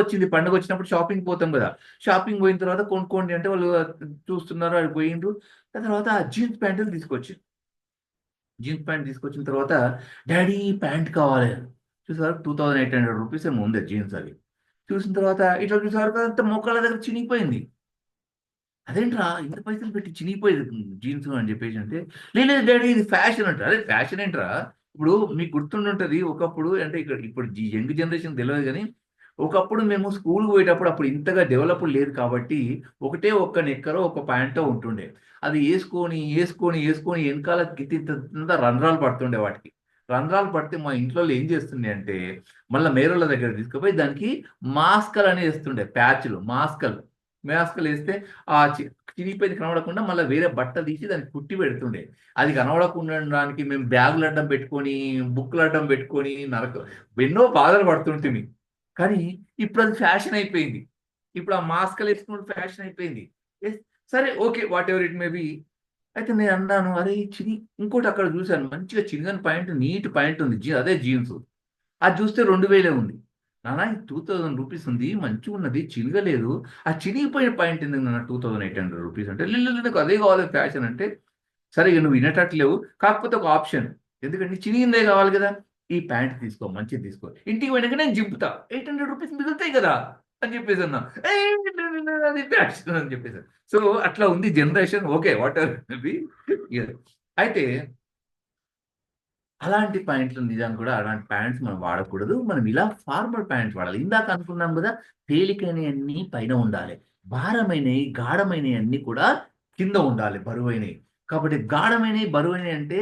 వచ్చినప్పుడు షాపింగ్ పోతాం కదా, షాపింగ్ పోయిన తర్వాత కొనుక్కోండి అంటే వాళ్ళు చూస్తున్నారు, అది పోయిండ్రు. దాని తర్వాత ఆ జీన్స్ ప్యాంట్లు తీసుకొచ్చిన తర్వాత డాడీ ప్యాంట్ కావాలి చూసారు, 2800 రూపీస్ ఏమో ఉంది జీన్స్. అది చూసిన తర్వాత ఇట్లా చూసారు కదా, అంత మోకాళ్ళ దగ్గర చినిగిపోయింది. అదేంట్రా ఇంత పైసలు పెట్టి చినిగిపోయేది జీన్స్ అని చెప్పేసి అంటే, లేదు డాడీ ఇది ఫ్యాషన్ అంటారు. అదే ఫ్యాషన్ ఏంట్రా? ఇప్పుడు మీకు గుర్తుంటుంది, ఒకప్పుడు అంటే ఇప్పుడు యంగ్ జనరేషన్ తెలియదు కానీ, ఒకప్పుడు మేము స్కూల్కి పోయేటప్పుడు అప్పుడు ఇంతగా డెవలప్ లేదు కాబట్టి ఒకటే ఒక్క నెక్కరో ఒక ప్యాంటో ఉంటుండే. అది వేసుకొని వెనకాల గిత్త రంధ్రాలు పడుతుండే. వాటికి రంధ్రాలు పడితే మా ఇంట్లో ఏం చేస్తుండే అంటే, మళ్ళీ మేరోళ్ళ దగ్గర తీసుకుపోయి దానికి మాస్కలు అని వేస్తుండే, ప్యాచ్లు మాస్కలు వేస్తే ఆ చిరిగిపోయింది కనబడకుండా మళ్ళీ వేరే బట్ట తీసి దానికి కుట్టి పెడుతుండే. అది కనబడకుండా మేము బ్యాగులు అడ్డం పెట్టుకొని, బుక్కులు అడ్డం పెట్టుకొని ఎన్నో బాధలు పడుతుంటుంది. కానీ ఇప్పుడు అది ఫ్యాషన్ అయిపోయింది. ఇప్పుడు ఆ మాస్కలు వేసుకున్న ఫ్యాషన్ అయిపోయింది. సరే, okay, what ever it may be. అయితే నేను అన్నాను, అరే చిని ఇంకోటి అక్కడ చూశాను మంచిగా చిన్నగాని ప్యాంట్, నీట్ ప్యాంట్ ఉంది, అదే జీన్స్. అది చూస్తే 2000 ఉంది. నాన్న ఇది 2000 రూపీస్ ఉంది, మంచిగా ఉన్నది, చినగలేదు. ఆ చినిగిపోయిన ప్యాంట్ ఎందుకు నాన్న 2800 రూపీస్ అంటే, లేదు నాకు అదే కావాలి ఫ్యాషన్ అంటే, సరే ఇక నువ్వు వినేటట్లేవు, కాకపోతే ఒక ఆప్షన్, ఎందుకంటే చినిగిందే కావాలి కదా, ఈ ప్యాంట్ తీసుకో, మంచిది తీసుకో, ఇంటికి పోయినాక నేను జింపుతా, 800 రూపీస్ మిగులుతాయి కదా అని చెప్పేసి అన్నా. అది ఫ్యాషన్ అని చెప్పేసి. సో అట్లా ఉంది జనరేషన్. Okay, what ever. అయితే అలాంటి ప్యాంట్లు నిజంగా కూడా అలాంటి ప్యాంట్స్ మనం వాడకూడదు. మనం ఇలా ఫార్మల్ ప్యాంట్స్ వాడాలి. ఇందాక అనుకున్నాం కదా, తేలికైనవన్నీ పైన ఉండాలి, భారమైనవి గాఢమైనవి అన్నీ కూడా కింద ఉండాలి, బరువైనవి. కాబట్టి గాఢమైనవి బరువైనవి అంటే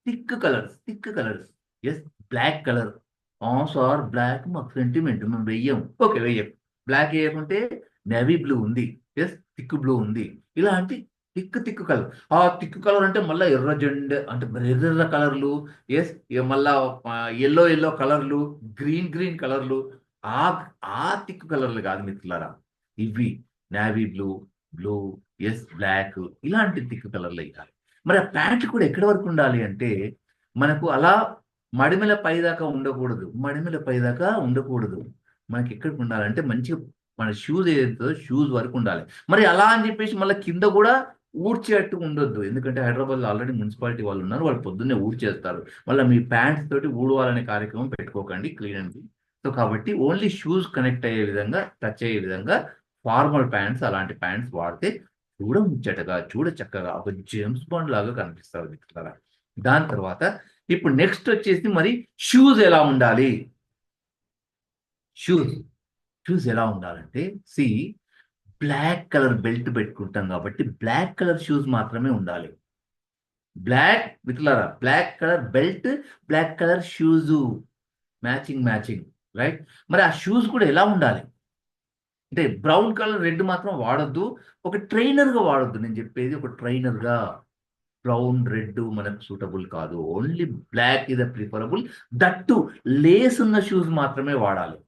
thick colours. Yes, black colour. Sir black మాకు సెంటిమెంట్, మేము వెయ్యం. ఓకే, వెయ్యం. బ్లాక్ వేయకుంటే నేవీ బ్లూ ఉంది, ఎస్, థిక్ బ్లూ ఉంది. ఇలాంటి థిక్ కలర్. ఆ థిక్ కలర్ అంటే మళ్ళీ ఎర్ర జెండ అంటే ఎర్ర కలర్లు, ఎస్, మళ్ళా ఎల్లో కలర్లు, గ్రీన్ కలర్లు. ఆ ఆ థిక్ కలర్లు కాదు మిత్రులారా, ఇవి నేవీ బ్లూ, ఎస్, బ్లాక్, ఇలాంటి థిక్ కలర్లు వేయాలి. మరి ఆ ప్యాంట్ కూడా ఎక్కడి వరకు ఉండాలి అంటే, మనకు అలా మడిమెల పైదాకా ఉండకూడదు. మనకి ఎక్కడికి ఉండాలంటే మంచిగా మన షూస్ ఏదైతుందో షూస్ వరకు ఉండాలి. మరి అలా అని చెప్పేసి మళ్ళీ కింద కూడా ఊడ్చేట్టు ఉండొద్దు. ఎందుకంటే హైదరాబాద్లో ఆల్రెడీ మున్సిపాలిటీ వాళ్ళు ఉన్నారు, వాళ్ళు పొద్దున్నే ఊడ్చేస్తారు. మళ్ళీ మీ ప్యాంట్స్ తోటి ఊడవాలనే కార్యక్రమం పెట్టుకోకండి, క్లీన్ అండి. సో కాబట్టి ఓన్లీ షూస్ కనెక్ట్ అయ్యే విధంగా, టచ్ అయ్యే విధంగా ఫార్మల్ ప్యాంట్స్, అలాంటి ప్యాంట్స్ వాడితే చూడముచ్చటగా, చక్కగా ఒక జేమ్స్ బాండ్ లాగా కనిపిస్తారు మిత్రులారా. దాని తర్వాత ఇప్పుడు నెక్స్ట్ వచ్చేసి మరి షూస్ ఎలా ఉండాలి? షూస్ ఎలా ఉండాలంటే, బ్లాక్ కలర్ బెల్ట్ పెట్టుకుంటాం కాబట్టి బ్లాక్ కలర్ షూస్ మాత్రమే ఉండాలి. మిత్రులారా, black colour belt, black colour shoes, matching, right. మరి ఆ షూస్ కూడా ఎలా ఉండాలి అంటే, బ్రౌన్ కలర్ రెడ్ మాత్రం వాడొద్దు, ఒక ట్రైనర్గా వాడొద్దు. నేను చెప్పేది ఒక ట్రైనర్గా. బ్రౌన్ రెడ్ మనకు సూటబుల్ కాదు, ఓన్లీ బ్లాక్ ఇస్ ప్రిఫరబుల్. దట్టు లేస్ ఉన్న షూస్ మాత్రమే వాడాలి,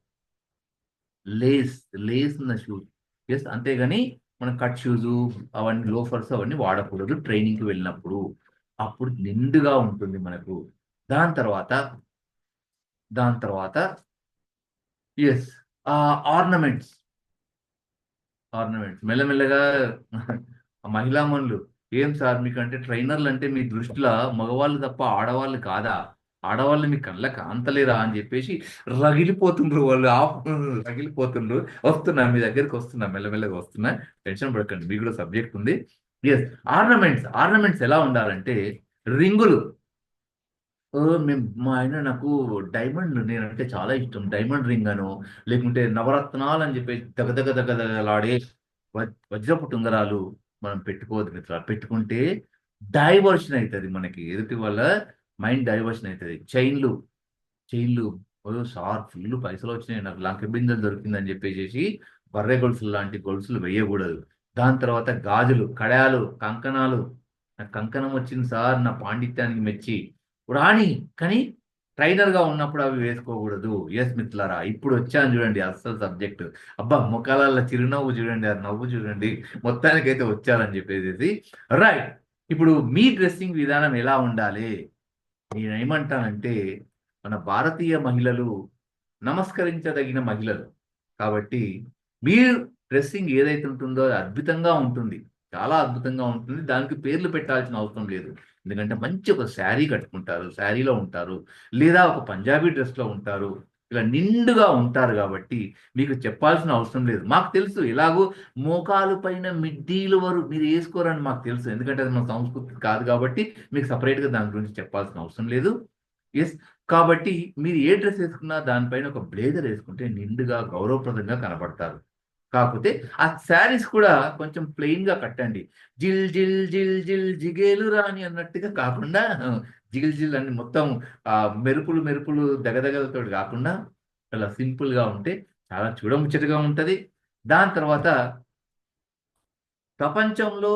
లేస్ ఉన్న షూస్. ఎస్, అంతేగాని మనం కట్ షూస్ అవన్నీ, లోఫర్స్ అవన్నీ వాడకూడదు ట్రైనింగ్కి వెళ్ళినప్పుడు. అప్పుడు నిండుగా ఉంటుంది మనకు. దాని తర్వాత ఎస్, ఆర్నమెంట్స్ మెల్లమెల్లగా మహిళా మనులు, ఏం సార్ మీకంటే ట్రైనర్లు అంటే మీ దృష్టిలో మగవాళ్ళు తప్ప ఆడవాళ్ళు కాదా? ఆడవాళ్ళు మీ కళ్ళకి కాంతలేరా అని చెప్పేసి రగిలిపోతుండ్రు వాళ్ళు, రగిలిపోతుండ్రు. వస్తున్నా మీ దగ్గరికి, మెల్లమెల్లగా వస్తున్నా, టెన్షన్ పడకండి, మీకు కూడా సబ్జెక్ట్ ఉంది. ఎస్, ఆర్నమెంట్స్ ఎలా ఉండాలంటే, రింగులు. మా ఆయన నాకు డైమండ్, నేనంటే చాలా ఇష్టం, డైమండ్ రింగ్ అను, లేకుంటే నవరత్నాలు అని చెప్పేసి దగదగలాడే వజ్రపు ఉంగరాలు మనం పెట్టుకోవద్దు మిత్రులు. పెట్టుకుంటే డైవర్షన్ అవుతుంది, మనకి ఎదుటి వాళ్ళ మైండ్ డైవర్షన్ అవుతుంది. చైన్లు, సార్ ఫుల్ పైసలు వచ్చినాయి నాకు, లంక బిందెలు దొరికిందని చెప్పేసి బర్రె గొలుసులు లాంటి గొలుసులు వేయకూడదు. దాని తర్వాత గాజులు, కడాయాలు, కంకణాలు. నాకు కంకణం వచ్చింది సార్ నా పాండిత్యానికి మెచ్చి, రాణి, కానీ ట్రైనర్గా ఉన్నప్పుడు అవి వేసుకోకూడదు. ఎస్ మిత్రులారా, ఇప్పుడు వచ్చాను చూడండి అస్సలు సబ్జెక్టు. అబ్బా, ముఖాలలో చిరునవ్వు చూడండి, ఆ నవ్వు చూడండి, మొత్తానికైతే వచ్చారని చెప్పేసి. రైట్, ఇప్పుడు మీ డ్రెస్సింగ్ విధానం ఎలా ఉండాలి? నేనేమంటానంటే, మన భారతీయ మహిళలు నమస్కరించదగిన మహిళలు కాబట్టి మీ డ్రెస్సింగ్ ఏదైతే ఉంటుందో అది అద్భుతంగా ఉంటుంది, చాలా అద్భుతంగా ఉంటుంది. దానికి పేర్లు పెట్టాల్సిన అవసరం లేదు. ఎందుకంటే మంచి ఒక శారీ కట్టుకుంటారు, శారీలో ఉంటారు, లేదా ఒక పంజాబీ డ్రెస్లో ఉంటారు, ఇలా నిండుగా ఉంటారు కాబట్టి మీకు చెప్పాల్సిన అవసరం లేదు. మాకు తెలుసు, ఎలాగో మోకాలు పైన మిడ్డీలు వరకు మీరు వేసుకోరని మాకు తెలుసు, ఎందుకంటే అది మన సంస్కృతి కాదు కాబట్టి మీకు సపరేట్గా దాని గురించి చెప్పాల్సిన అవసరం లేదు. ఎస్, కాబట్టి మీరు ఏ డ్రెస్ వేసుకున్నా దానిపైన ఒక బ్లేజర్ వేసుకుంటే నిండుగా గౌరవప్రదంగా కనబడతారు. కాకపోతే ఆ శారీస్ కూడా కొంచెం ప్లెయిన్గా కట్టండి. జిల్ జిల్ జిల్ జిల్ జిగేలు రాని అన్నట్టుగా కాకుండా, జిల్ అని మొత్తం మెరుపులు దగదగలతో కాకుండా చాలా సింపుల్గా ఉంటే చాలా చూడముచ్చటగా ఉంటుంది. దాని తర్వాత ప్రపంచంలో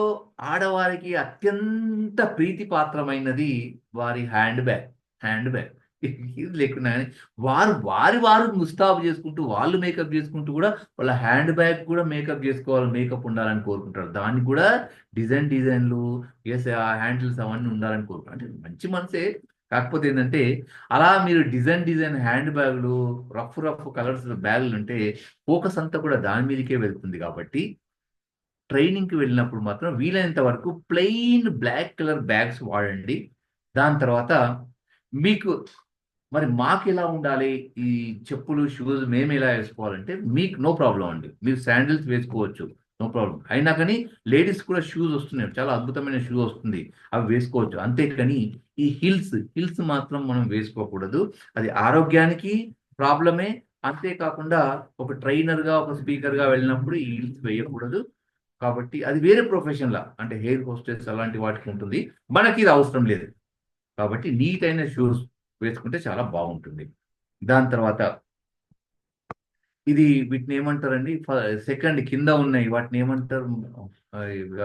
ఆడవారికి అత్యంత ప్రీతిపాత్రమైనది వారి హ్యాండ్ బ్యాగ్. ఇది లేకున్నా కానీ వారు ముస్తాబు చేసుకుంటూ వాళ్ళు మేకప్ చేసుకుంటూ కూడా వాళ్ళ హ్యాండ్ బ్యాగ్ కూడా మేకప్ చేసుకోవాలి, మేకప్ ఉండాలని కోరుకుంటారు. దానికి కూడా డిజైన్లు ఎస్ ఆ హ్యాండిల్స్ అవన్నీ ఉండాలని కోరుకుంటారు. అంటే మంచి మనసే. కాకపోతే ఏంటంటే అలా మీరు డిజైన్ హ్యాండ్ బ్యాగులు, రఫ్ కలర్స్ బ్యాగులు ఉంటే ఫోకస్ అంతా కూడా దాని మీదకే వెళ్తుంది. కాబట్టి ట్రైనింగ్కి వెళ్ళినప్పుడు మాత్రం వీలైనంత వరకు ప్లెయిన్ బ్లాక్ కలర్ బ్యాగ్స్ వాడండి. దాని తర్వాత మీకు మరి మాకు ఎలా ఉండాలి ఈ చెప్పులు షూస్ మేము ఎలా వేసుకోవాలంటే మీకు నో ప్రాబ్లం అండి. మీరు శాండిల్స్ వేసుకోవచ్చు, నో ప్రాబ్లం. అయినా కానీ లేడీస్ కూడా షూస్ వస్తున్నాయి, చాలా అద్భుతమైన షూ వస్తుంది, అవి వేసుకోవచ్చు. అంతేకాని ఈ హిల్స్ మాత్రం మనం వేసుకోకూడదు. అది ఆరోగ్యానికి ప్రాబ్లమే. అంతేకాకుండా ఒక ట్రైనర్గా ఒక స్పీకర్గా వెళ్ళినప్పుడు ఈ హిల్స్ వేయకూడదు. కాబట్టి అది వేరే ప్రొఫెషన్ లా, అంటే హెయిర్ హోస్టెస్ అలాంటి వాటికి ఉంటుంది, మనకి ఇది అవసరం లేదు. కాబట్టి నీట్ అయిన షూస్ వేసుకుంటే చాలా బాగుంటుంది. దాని తర్వాత ఇది వీటిని ఏమంటారండి, సెకండ్ కింద ఉన్నాయి వాటిని ఏమంటారు,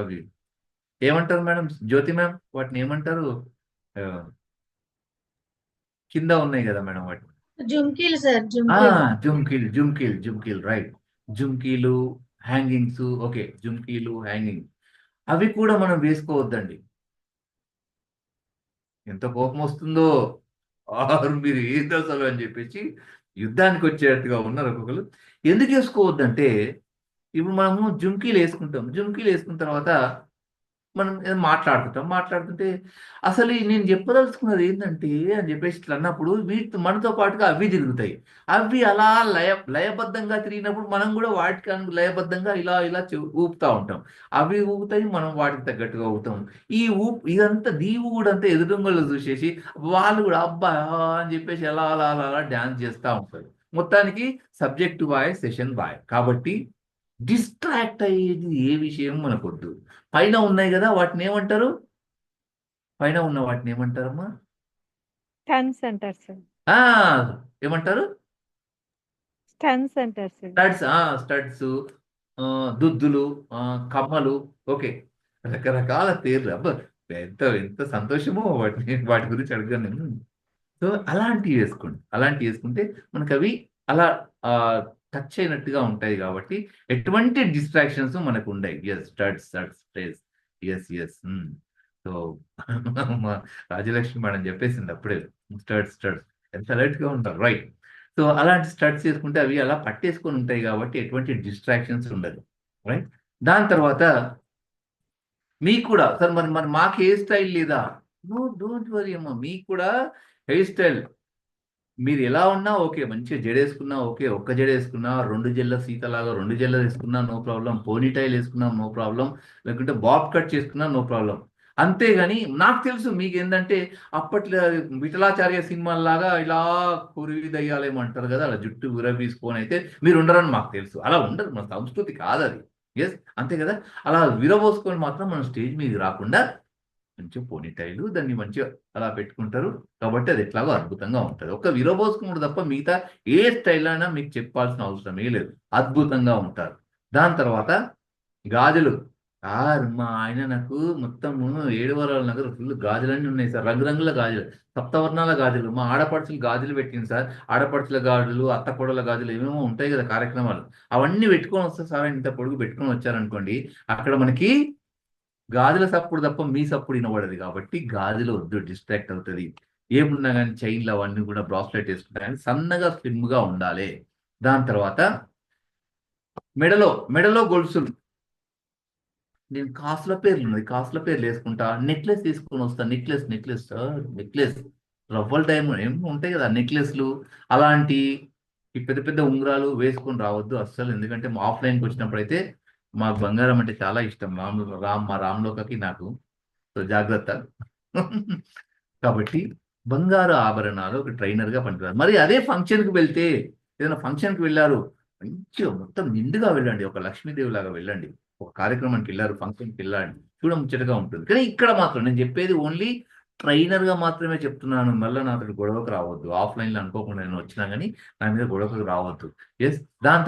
అవి ఏమంటారు మేడం, జ్యోతి మ్యామ్, వాటిని ఏమంటారు, ఆ, కింద ఉన్నాయి కదా మేడం వాటిని. జుమ్కీలు సార్, జుమ్కీలు రైట్. జుమ్కీలు, హ్యాంగింగ్స్, ఓకే, జుమ్కీలు హ్యాంగింగ్ అవి కూడా మనం వేసుకోవద్దండి. ఎంత కోపం వస్తుందో మీరు ఏంది అసలు అని చెప్పేసి యుద్ధానికి వచ్చేట్టుగా ఉన్నారు ఒక్కొక్కరు. ఎందుకు వేసుకోవద్దంటే ఇప్పుడు మనము జుమ్కీలు వేసుకున్న తర్వాత మనం ఏదో మాట్లాడుతుంటే అసలు నేను చెప్పదలుచుకున్నది ఏంటంటే అని చెప్పేసి ఇట్లా అన్నప్పుడు మనతో పాటుగా అవి తిరుగుతాయి. అవి అలా లయబద్ధంగా తిరిగినప్పుడు మనం కూడా వాటికి లయబద్ధంగా ఇలా ఊపుతా ఉంటాం. అవి ఊపుతాయి, మనం వాటికి తగ్గట్టుగా ఊపుతాం. ఇదంతా ఊడంతా ఎదురుంగళ్ళు చూసేసి వాళ్ళు కూడా అబ్బా అని చెప్పేసి అలా డ్యాన్స్ చేస్తూ ఉంటారు. మొత్తానికి సబ్జెక్ట్ బాయ్, సెషన్ బాయ్. కాబట్టి డిస్ట్రాక్ట్ అయ్యేది ఏ విషయం మనకొద్దు. పైన ఉన్నాయి కదా వాటిని ఏమంటారు, పైన ఉన్న వాటిని ఏమంటారమ్మా, స్టన్స్ అంటారు సార్. ఏమంటారు, స్టన్స్ అంటారు సార్. స్టడ్స్, దుద్దులు, కమ్మలు, ఓకే, రకరకాల పేర్లు. అబ్బా ఎంత ఎంత సంతోషమో వాటి గురించి అడిగాను నేను. సో అలాంటివి వేసుకుంటే మనకు అవి అలా టచ్ అయినట్టుగా ఉంటాయి. కాబట్టి ఎటువంటి డిస్ట్రాక్షన్స్ మనకు ఉండవు. Yes studs place, yes. So మా రాజలక్ష్మి మేడం చెప్పేసింది అప్పుడే, స్టడ్స్ ఎంత అలర్ట్ గా ఉంటారు, రైట్. సో అలాంటి స్టడ్స్ చేసుకుంటే అవి అలా పట్టేసుకొని ఉంటాయి కాబట్టి ఎటువంటి డిస్ట్రాక్షన్స్ ఉండదు, రైట్. దాని తర్వాత మీకు కూడా సార్ మరి మాకు హెయిర్ స్టైల్ లేదా, నో డోంట్ వరీ అమ్మా, మీకు కూడా హెయిర్ స్టైల్ మీరు ఎలా ఉన్నా ఓకే, మంచిగా జడేసుకున్నా ఓకే, ఒక్క జడేసుకున్నా, 2 జెళ్ళ సీతలాగా 2 జెళ్ళ వేసుకున్నా నో ప్రాబ్లం, పోనీటైల్ వేసుకున్నా నో ప్రాబ్లం, లేకుంటే బాబ్ కట్ చేసుకున్నా నో ప్రాబ్లం. అంతేగాని నాకు తెలుసు మీకు ఏంటంటే అప్పట్లో విఠలాచార్య సినిమాల్లాగా ఇలా కురివి దయ్యాలేమంటారు కదా, అలా జుట్టు విరబీసుకొని అయితే మీరు ఉండరని మాకు తెలుసు. అలా ఉండరు, మన సంస్కృతి కాదు అది. ఎస్ అంతే కదా. అలా విరబోసుకొని మాత్రం మనం స్టేజ్ మీద రాకుండా మంచిగా పోనీటైలు దాన్ని మంచిగా అలా పెట్టుకుంటారు. కాబట్టి అది ఎట్లాగో అద్భుతంగా ఉంటుంది. ఒక విరబోసుకున్నాడు తప్ప మిగతా ఏ స్టైల్ అయినా మీకు చెప్పాల్సిన అవసరమే లేదు, అద్భుతంగా ఉంటారు. దాని తర్వాత గాజులు. మా ఆయన నాకు మొత్తము 7 వారాల నగరు ఫుల్ గాజులన్నీ ఉన్నాయి సార్, రంగురంగుల గాజులు, సప్తవర్ణాల గాజులు. మా ఆడపడుచులు గాజులు పెట్టింది సార్, ఆడపడుచుల గాజులు, అత్త కొడల గాజులు ఏమేమో ఉంటాయి కదా కార్యక్రమాలు, అవన్నీ పెట్టుకొని వస్తారు సార్. ఇంత పొడుగు పెట్టుకొని వచ్చారనుకోండి, అక్కడ మనకి గాజుల సప్పుడు తప్ప మీ సప్పుడు వినబడదు. కాబట్టి గాజులు వద్దు, డిస్ట్రాక్ట్ అవుతుంది. ఏమున్నా కానీ చైన్లు అవన్నీ కూడా బ్రాస్లెట్ వేసుకుంటా కానీ సన్నగా స్లిమ్గా ఉండాలి. దాని తర్వాత మెడలో గొలుసులు. నేను కాసుల పేర్లు వేసుకుంటా, నెక్లెస్ తీసుకొని వస్తా. నెక్లెస్ రవ్వల్ డైమండ్ ఏమో ఉంటాయి కదా నెక్లెస్లు, అలాంటి ఈ పెద్ద పెద్ద ఉంగరాలు వేసుకొని రావద్దు అస్సలు. ఎందుకంటే మా ఆఫ్లైన్కి వచ్చినప్పుడు అయితే మాకు బంగారం అంటే చాలా ఇష్టం, మా రామ్లోకకి నాకు. సో జాగ్రత్త. కాబట్టి బంగారు ఆభరణాలు ఒక ట్రైనర్గా పనికిరారు. మరి అదే ఫంక్షన్కి వెళ్తే, ఏదైనా ఫంక్షన్కి వెళ్ళారు మంచిగా మొత్తం నిండుగా వెళ్ళండి, ఒక లక్ష్మీదేవి లాగా వెళ్ళండి. ఒక కార్యక్రమానికి వెళ్ళారు, ఫంక్షన్కి వెళ్ళండి, ముచ్చటగా ఉంటుంది. కానీ ఇక్కడ మాత్రం నేను చెప్పేది ఓన్లీ ట్రైనర్గా మాత్రమే చెప్తున్నాను. మళ్ళీ నాతో గొడవకు రావద్దు. ఆఫ్లైన్లో అనుకోకుండా నేను వచ్చినా కానీ నా మీద గొడవకు రావద్దు. ఎస్. దాని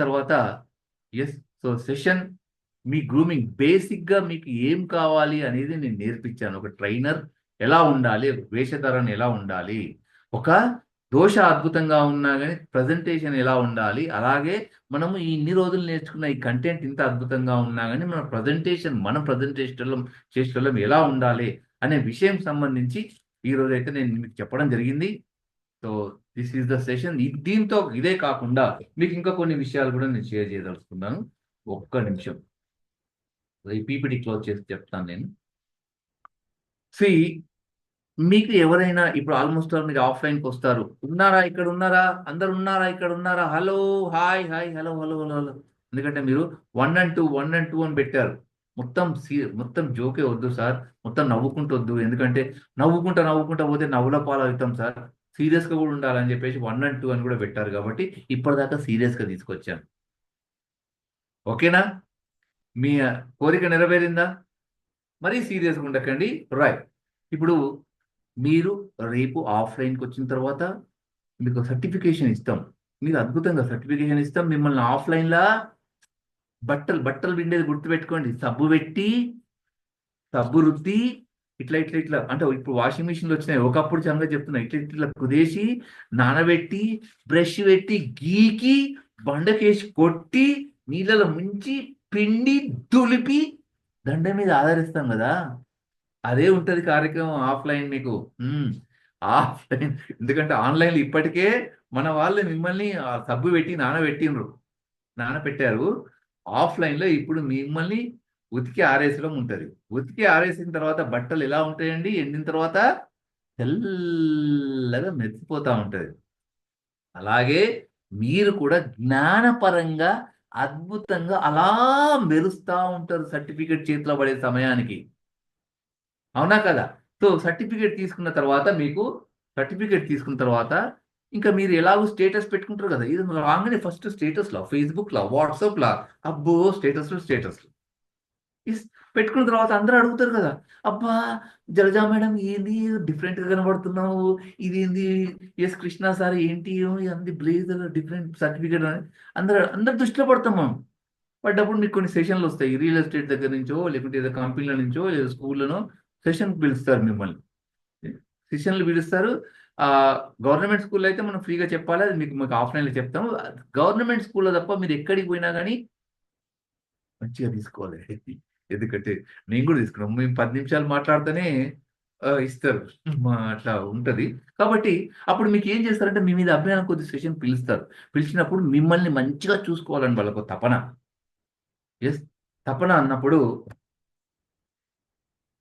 తర్వాత ఎస్. సో సెషన్, మీ గ్రూమింగ్ బేసిక్గా మీకు ఏం కావాలి అనేది నేను నేర్పించాను. ఒక ట్రైనర్ ఎలా ఉండాలి, వేషధారణ ఎలా ఉండాలి, ఒక దోష అద్భుతంగా ఉన్నా కానీ ప్రజెంటేషన్ ఎలా ఉండాలి, అలాగే మనము ఈ ఇన్ని రోజులు నేర్చుకున్న ఈ కంటెంట్ ఇంత అద్భుతంగా ఉన్నా కానీ మనం ప్రజెంటేషన్ చేసేటోళ్ళం ఎలా ఉండాలి అనే విషయం సంబంధించి ఈ రోజు అయితే నేను మీకు చెప్పడం జరిగింది. So this is the session. దీంతో ఇదే కాకుండా మీకు ఇంకా కొన్ని విషయాలు కూడా నేను షేర్ చేయదలుచుకున్నాను. ఒక్క నిమిషం ఈ పీపీటీ క్లోజ్ చేసి చెప్తాను నేను. సి మీకు ఎవరైనా ఇప్పుడు ఆల్మోస్ట్ మీరు ఆఫ్లైన్కి వస్తారు, ఉన్నారా ఇక్కడ ఉన్నారా, అందరు ఉన్నారా ఇక్కడ ఉన్నారా, hello hi hi hello hello hello hello. ఎందుకంటే మీరు 1 and 2 అని పెట్టారు. మొత్తం జోకే వద్దు సార్, మొత్తం నవ్వుకుంటూ వద్దు, ఎందుకంటే నవ్వుకుంటా పోతే నవ్వుల పాలు అవుతాం సార్. సీరియస్గా కూడా ఉండాలని చెప్పేసి 1 and 2 అని కూడా పెట్టారు. కాబట్టి ఇప్పటిదాకా సీరియస్గా తీసుకొచ్చాను. ఓకేనా? మీ కోరిక నెరవేరిందా? మరీ సీరియస్గా ఉండకండి. రైట్, ఇప్పుడు మీరు రేపు ఆఫ్లైన్కి వచ్చిన తర్వాత మీకు సర్టిఫికేషన్ ఇస్తాం. మీరు అద్భుతంగా సర్టిఫికేషన్ ఇస్తాం. మిమ్మల్ని ఆఫ్లైన్లా బట్టలు పిండేది గుర్తుపెట్టుకోండి. సబ్బు రుద్ది ఇట్లా అంటే ఇప్పుడు వాషింగ్ మిషన్లు వచ్చినాయి. ఒకప్పుడు చంగా చెప్తున్నా, ఇట్లా కుదేసి నానబెట్టి బ్రష్ పెట్టి గీకి బండకేసి కొట్టి నీళ్ళలో ముంచి పిండి దులిపి దండ మీద ఆధారిస్తాం కదా. అదే ఉంటది కార్యక్రమం ఆఫ్లైన్ మీకు. ఆఫ్లైన్ ఎందుకంటే ఆన్లైన్లో ఇప్పటికే మన వాళ్ళు మిమ్మల్ని సబ్బు పెట్టి నానబెట్టారు. ఆఫ్లైన్లో ఇప్పుడు మిమ్మల్ని ఉతికి ఆరేసడం ఉంటుంది. ఉతికి ఆరేసిన తర్వాత బట్టలు ఎలా ఉంటాయండి, ఎండిన తర్వాత తెల్లగా మెరిసిపోతూ ఉంటుంది. అలాగే మీరు కూడా జ్ఞానపరంగా అద్భుతంగా అలా మెరుస్తూ ఉంటారు సర్టిఫికెట్ చేతిలో పడే సమయానికి. అవునా కదా? సో సర్టిఫికేట్ తీసుకున్న తర్వాత ఇంకా మీరు ఎలాగో స్టేటస్ పెట్టుకుంటారు కదా. ఇది రాగానే ఫస్ట్ స్టేటస్లో, ఫేస్బుక్లో, వాట్సాప్లో, అబ్బో స్టేటస్లు పెట్టుకున్న తర్వాత అందరూ అడుగుతారు కదా, అబ్బా జలజా మేడం ఏంది డిఫరెంట్గా కనబడుతున్నావు, ఇదేంది ఎస్ కృష్ణ సార్ ఏంటి అంది బ్లేజర్ డిఫరెంట్ సర్టిఫికేట్ అని అందరు దృష్టిలో పడతాం మనం. పడ్డప్పుడు మీకు కొన్ని సెషన్లు వస్తాయి, రియల్ ఎస్టేట్ దగ్గర నుంచో లేకుంటే ఏదో కంపెనీల నుంచో ఏదో స్కూల్లోనో సెషన్కి పిలుస్తారు. మిమ్మల్ని సెషన్లు పిలుస్తారు. గవర్నమెంట్ స్కూల్లో అయితే మనం ఫ్రీగా చెప్పాలి, అది మీకు ఆఫ్లైన్లో చెప్తాము. గవర్నమెంట్ స్కూల్లో తప్ప మీరు ఎక్కడికి పోయినా కానీ మంచిగా తీసుకోవాలి. ఎందుకంటే నేను కూడా తీసుకున్నాం, మేము 10 నిమిషాలు మాట్లాడితేనే ఇస్తారు, అట్లా ఉంటుంది. కాబట్టి అప్పుడు మీకు ఏం చేస్తారంటే మీ మీద అభిమానం కొద్ది సెషన్ పిలుస్తారు. పిలిచినప్పుడు మిమ్మల్ని మంచిగా చూసుకోవాలని వాళ్ళకు తపన. ఎస్, తపన అన్నప్పుడు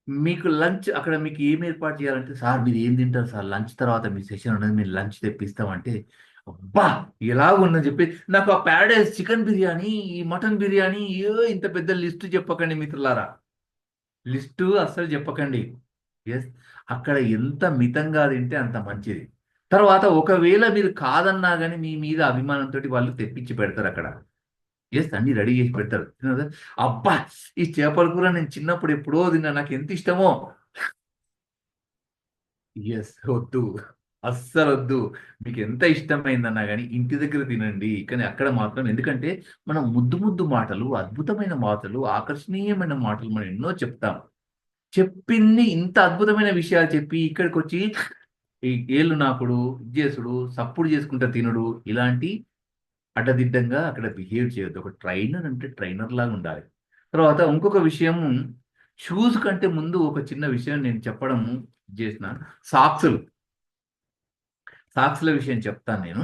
మీకు లంచ్ అక్కడ మీకు ఏం ఏర్పాటు చేయాలంటే, సార్ మీరు ఏం తింటారు సార్, లంచ్ తర్వాత మీ సెషన్ ఉన్నది, మీరు లంచ్ తెప్పిస్తామంటే అబ్బా ఎలాగుందని చెప్పి నాకు ఆ ప్యారడైజ్ చికెన్ బిర్యానీ, ఈ మటన్ బిర్యానీ, ఇంత పెద్ద లిస్టు చెప్పకండి మిత్రులారా, లిస్టు అస్సలు చెప్పకండి. ఎస్, అక్కడ ఎంత మితంగా తింటే అంత మంచిది. తర్వాత ఒకవేళ మీరు కాదన్నా కానీ మీ మీద అభిమానంతో వాళ్ళు తెప్పించి పెడతారు అక్కడ. ఎస్, అన్ని రెడీ చేసి పెడతారు. అబ్బా ఈ చేపల కూర నేను చిన్నప్పుడు ఎప్పుడో తిన్నా, నాకు ఎంత ఇష్టమో. ఎస్, వద్దు, అస్సలు వద్దు. మీకు ఎంత ఇష్టమైందన్నా కానీ ఇంటి దగ్గర తినండి, కానీ అక్కడ మాత్రం. ఎందుకంటే మనం ముద్దు మాటలు, అద్భుతమైన మాటలు, ఆకర్షణీయమైన మాటలు మనం ఎన్నో చెప్తాం. చెప్పింది ఇంత అద్భుతమైన విషయాలు చెప్పి ఇక్కడికి వచ్చి ఈ ఏళ్ళు నాకుడు, చేసుడు, సప్పుడు చేసుకుంటా తినుడు, ఇలాంటి అడ్డదిడ్డంగా అక్కడ బిహేవ్ చేయొద్దు. ఒక ట్రైనర్ అంటే ట్రైనర్ లాగా ఉండాలి. తర్వాత ఇంకొక విషయం, షూస్ కంటే ముందు ఒక చిన్న విషయం నేను చెప్పడం చేసిన, సాక్స్ల విషయం చెప్తాను నేను.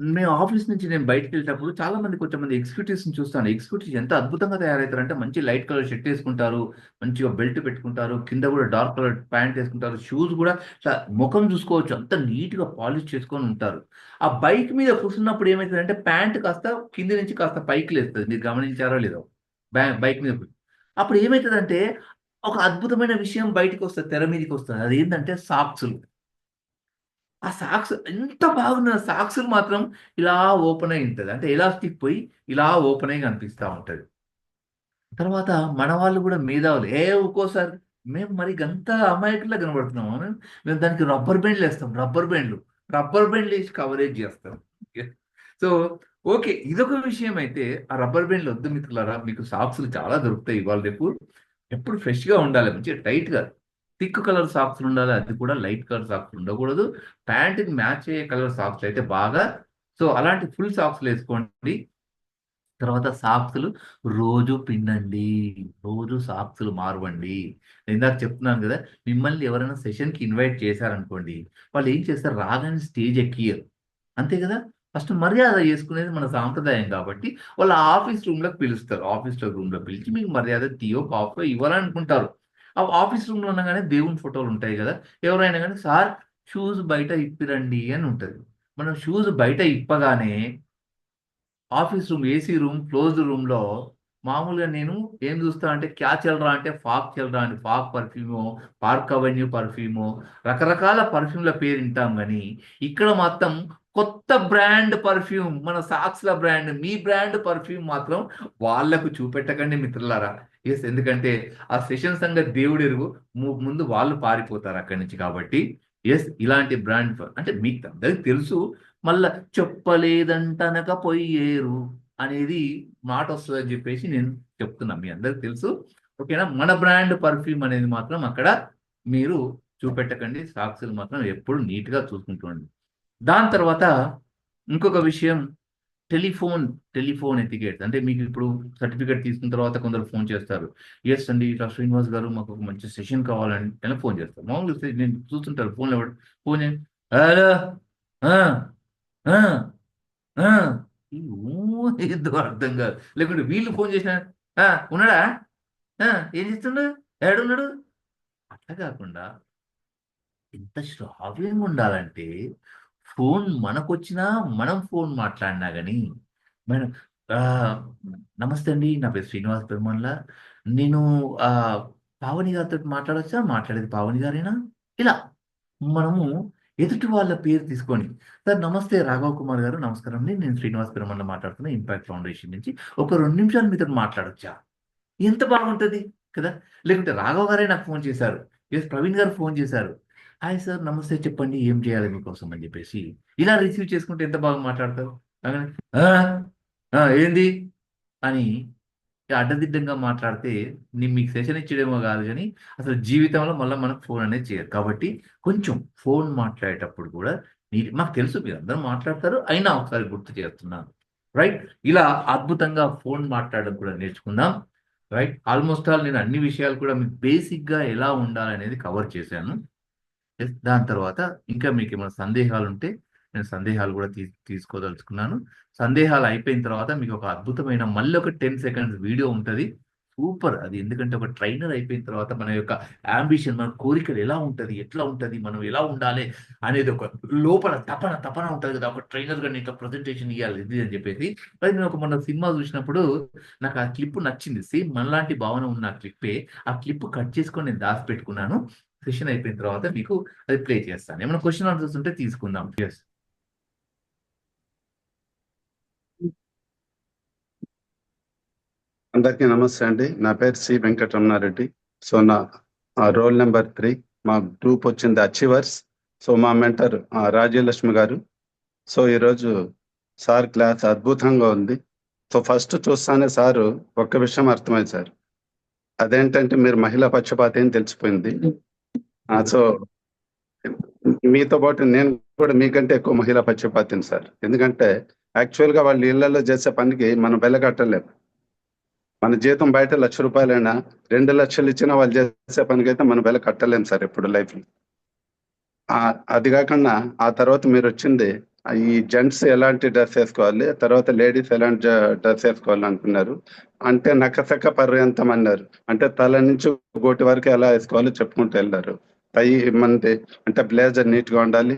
మేము ఆఫీస్ నుంచి నేను బయటకు వెళ్ళేటప్పుడు కొంతమంది ఎగ్జిక్యూటివ్స్ని చూస్తాను. ఎగ్జిక్యూటివ్స్ ఎంత అద్భుతంగా తయారవుతారంటే మంచి లైట్ కలర్ షర్ట్ వేసుకుంటారు, మంచిగా బెల్ట్ పెట్టుకుంటారు, కింద కూడా డార్క్ కలర్ ప్యాంట్ వేసుకుంటారు, షూస్ కూడా ముఖం చూసుకోవచ్చు అంత నీట్గా పాలిష్ చేసుకొని ఉంటారు. ఆ బైక్ మీద కూర్చున్నప్పుడు ఏమవుతుందంటే ప్యాంట్ కాస్త కింద నుంచి కాస్త పైకి లేస్తుంది. మీరు గమనించారో లేదో, బైక్ మీద అప్పుడు ఏమవుతుందంటే ఒక అద్భుతమైన విషయం బయటకు వస్తుంది, తెర మీదకి వస్తుంది. అది ఏంటంటే సాక్స్లు. ఆ సాక్స్ ఎంత బాగున్న సాక్స్లు మాత్రం ఇలా ఓపెన్ అయి ఉంటుంది, అంటే ఎలాస్టిక్ పోయి ఇలా ఓపెన్ అయి కనిపిస్తూ ఉంటుంది. తర్వాత మన వాళ్ళు కూడా మేధావులు, ఒక్కోసారి మేము మరి గంత అమాయకుల్లా కనబడుతున్నాము, మేము దానికి రబ్బర్ బ్యాండ్లు వేస్తాం, రబ్బర్ బ్యాండ్లు వేసి కవరేజ్ చేస్తాం. సో ఓకే, ఇదొక విషయం అయితే. ఆ రబ్బర్ బ్యాండ్లు వద్దు మిత్రులారా, మీకు సాక్స్లు చాలా దొరుకుతాయి ఇవాళ రేపు. ఎప్పుడు ఫ్రెష్గా ఉండాలి, మంచిగా టైట్గా థిక్ కలర్ సాక్స్లు ఉండాలి, అది కూడా లైట్ కలర్ సాక్స్ ఉండకూడదు. ప్యాంట్కి మ్యాచ్ అయ్యే కలర్ సాక్స్ అయితే బాగా. సో అలాంటి ఫుల్ సాక్స్లు వేసుకోండి. తర్వాత సాక్స్లు రోజు పిండండి, రోజు సాక్స్లు మార్వండి. నేను ఇందాక చెప్తున్నాను కదా, మిమ్మల్ని ఎవరైనా సెషన్కి ఇన్వైట్ చేశారనుకోండి, వాళ్ళు ఏం చేస్తారు, రాగానే స్టేజ్ ఎక్కియరు, అంతే కదా. ఫస్ట్ మర్యాద చేసుకునేది మన సాంప్రదాయం కాబట్టి వాళ్ళ ఆఫీస్ రూమ్లోకి పిలుస్తారు. ఆఫీస్లో రూమ్లో పిలిచి మీకు మర్యాద టీయో కాఫీ ఇవ్వాలనుకుంటారు. ఆ ఆఫీస్ రూమ్లో ఉండగానే దేవుని ఫోటోలు ఉంటాయి కదా, ఎవరైనా కానీ సార్ షూస్ బయట ఇప్పిరండి అని ఉంటుంది. మనం షూస్ బయట ఇప్పగానే office room, AC room, closed రూమ్లో మామూలుగా నేను ఏం చూస్తా అంటే క్యా చల్రా అంటే ఫాక్ చల్రా అని, ఫాక్ పర్ఫ్యూమో, పార్క్ అవెన్యూ పర్ఫ్యూమో, రకరకాల పర్ఫ్యూమ్ల పేరు వింటాం. కానీ ఇక్కడ మాత్రం కొత్త బ్రాండ్ పర్ఫ్యూమ్, మన సాక్స్ల బ్రాండ్, మీ బ్రాండ్ పర్ఫ్యూమ్ మాత్రం వాళ్ళకు చూపెట్టకండి మిత్రులారా. ఎస్, ఎందుకంటే ఆ సెషన్ సంగతి దేవుడు ఎరుగు, ముందు వాళ్ళు పారిపోతారు అక్కడి నుంచి. కాబట్టి ఎస్, ఇలాంటి బ్రాండ్ అంటే మీకు అందరికి తెలుసు, మళ్ళా చెప్పలేదంటనక పోయేరు అనేది మాట వస్తుందని చెప్పేసి నేను చెప్తున్నా, మీ అందరికి తెలుసు. ఓకేనా, మన బ్రాండ్ పర్ఫ్యూమ్ అనేది మాత్రం అక్కడ మీరు చూపెట్టకండి. సాక్సులు మాత్రం ఎప్పుడు నీట్గా చూసుకుంటుండండి. దాని తర్వాత ఇంకొక విషయం, టెలిఫోన్ ఎటికెట్స్. అంటే మీకు ఇప్పుడు సర్టిఫికేట్ తీసుకున్న తర్వాత కొందరు ఫోన్ చేస్తారు, ఎస్ అండి ఇట్లా శ్రీనివాస్ గారు మాకు ఒక మంచి సెషన్ కావాలని ఫోన్ చేస్తారు. మామూలుగా నేను చూస్తుంటారు ఫోన్లో, ఫోన్ హలో ఏదో అర్థం కాదు. లేకుంటే వీళ్ళు ఫోన్ చేసిన ఉన్నాడా, ఏం చేస్తుండ, ఏడున్నాడు, అట్లా కాకుండా ఎంత శ్రావ్యంగా ఉండాలంటే ఫోన్ మనకొచ్చినా మనం ఫోన్ మాట్లాడినా కానీ మనం నమస్తే అండి, నా పేరు శ్రీనివాస్ పెరుమన్ల, నేను పావని గారితో మాట్లాడొచ్చా, మాట్లాడేది పావని గారేనా, ఇలా మనము ఎదుటి వాళ్ళ పేరు తీసుకొని, సార్ నమస్తే రాఘవ్ కుమార్ గారు, నమస్కారం అండి, నేను శ్రీనివాస్ పెరుమన్ల మాట్లాడుతున్నా ఇంపాక్ట్ ఫౌండేషన్ నుంచి, ఒక 2 నిమిషాలు మీతో మాట్లాడొచ్చా, ఎంత బాగుంటుంది కదా. లేకుంటే రాఘవ్ గారే నాకు ఫోన్ చేశారు, ఎస్ ప్రవీణ్ గారు ఫోన్ చేశారు, హాయ్ సార్ నమస్తే చెప్పండి ఏం చేయాలి మీకోసం అని చెప్పేసి ఇలా రిసీవ్ చేసుకుంటే ఎంత బాగా మాట్లాడతారు. ఏంది అని అడ్డదిడ్డంగా మాట్లాడితే మీకు సెషన్ ఇచ్చేదేమో కాదు, కానీ అసలు జీవితంలో మళ్ళీ మనకు ఫోన్ అనేది చేయరు. కాబట్టి కొంచెం ఫోన్ మాట్లాడేటప్పుడు కూడా మాకు తెలుసు మీరు అందరూ మాట్లాడతారు, అయినా ఒకసారి గుర్తు చేస్తున్నాను. రైట్, ఇలా అద్భుతంగా ఫోన్ మాట్లాడడం కూడా నేర్చుకుందాం. రైట్, ఆల్మోస్ట్ ఆల్ నేను అన్ని విషయాలు కూడా మీకు బేసిక్గా ఎలా ఉండాలనేది కవర్ చేశాను. దాని తర్వాత ఇంకా మీకు ఏమైనా సందేహాలు ఉంటే నేను సందేహాలు కూడా తీసుకోదలుచుకున్నాను. సందేహాలు అయిపోయిన తర్వాత మీకు ఒక అద్భుతమైన మళ్ళీ ఒక 10 సెకండ్స్ వీడియో ఉంటుంది, సూపర్ అది. ఎందుకంటే ఒక ట్రైనర్ అయిపోయిన తర్వాత మన యొక్క అంబిషన్, మన కోరికలు ఎలా ఉంటుంది, ఎట్లా ఉంటుంది, మనం ఎలా ఉండాలి అనేది ఒక లోపల తపన ఉంటుంది కదా, ఒక ట్రైనర్గా నేను ప్రజెంటేషన్ ఇవ్వాలి ఇది అని చెప్పేసి. అది నేను ఒక మన సినిమా చూసినప్పుడు నాకు ఆ క్లిప్ నచ్చింది, సేమ్ మనలాంటి భావన ఉన్న క్లిప్పే. ఆ క్లిప్ కట్ చేసుకొని నేను దాచిపెట్టుకున్నాను. సెషన్ అయిపోయిన తర్వాత మీకు అది ప్లే చేస్తాను. ఏమైనా క్వశ్చన్ ఆన్సర్స్ ఉంటే తీసుకుందాం. ఎస్, అందరికీ నమస్తే అండి. నా పేరు సి వెంకటరమణారెడ్డి. సో నా రోల్ నెంబర్ 3, మా గ్రూప్ వచ్చింది అచీవర్స్. సో మా మెంటర్ రాజ్యలక్ష్మి గారు. సో ఈరోజు సార్ క్లాస్ అద్భుతంగా ఉంది. సో ఫస్ట్ చూస్తానే సారు ఒక్క విషయం అర్థమైంది సార్, అదేంటంటే మీరు మహిళా పక్షపాతి అని తెలిసిపోయింది. సో మీతో పాటు నేను కూడా మీకంటే ఎక్కువ మహిళా పక్షపాతిని సార్. ఎందుకంటే యాక్చువల్గా వాళ్ళ ఇళ్లలో చేసే పనికి మనం వెలగట్టలేము. మన జీతం బయట 1,00,000 రూపాయలైనా 2 లక్షలు ఇచ్చినా వాళ్ళు చేసే పనికైతే మనం వెల కట్టలేము సార్ ఎప్పుడు లైఫ్లో. అది కాకుండా ఆ తర్వాత మీరు వచ్చింది ఈ జెంట్స్ ఎలాంటి డ్రెస్ వేసుకోవాలి, తర్వాత లేడీస్ ఎలాంటి డ్రెస్ వేసుకోవాలి అంటున్నారు. అంటే నకసక పర్యంతం అన్నారు, అంటే తల నుంచి గోటి వరకు ఎలా వేసుకోవాలో చెప్పుకుంటూ వెళ్ళారు. టై మంది అంటే బ్లేజర్ నీట్గా ఉండాలి,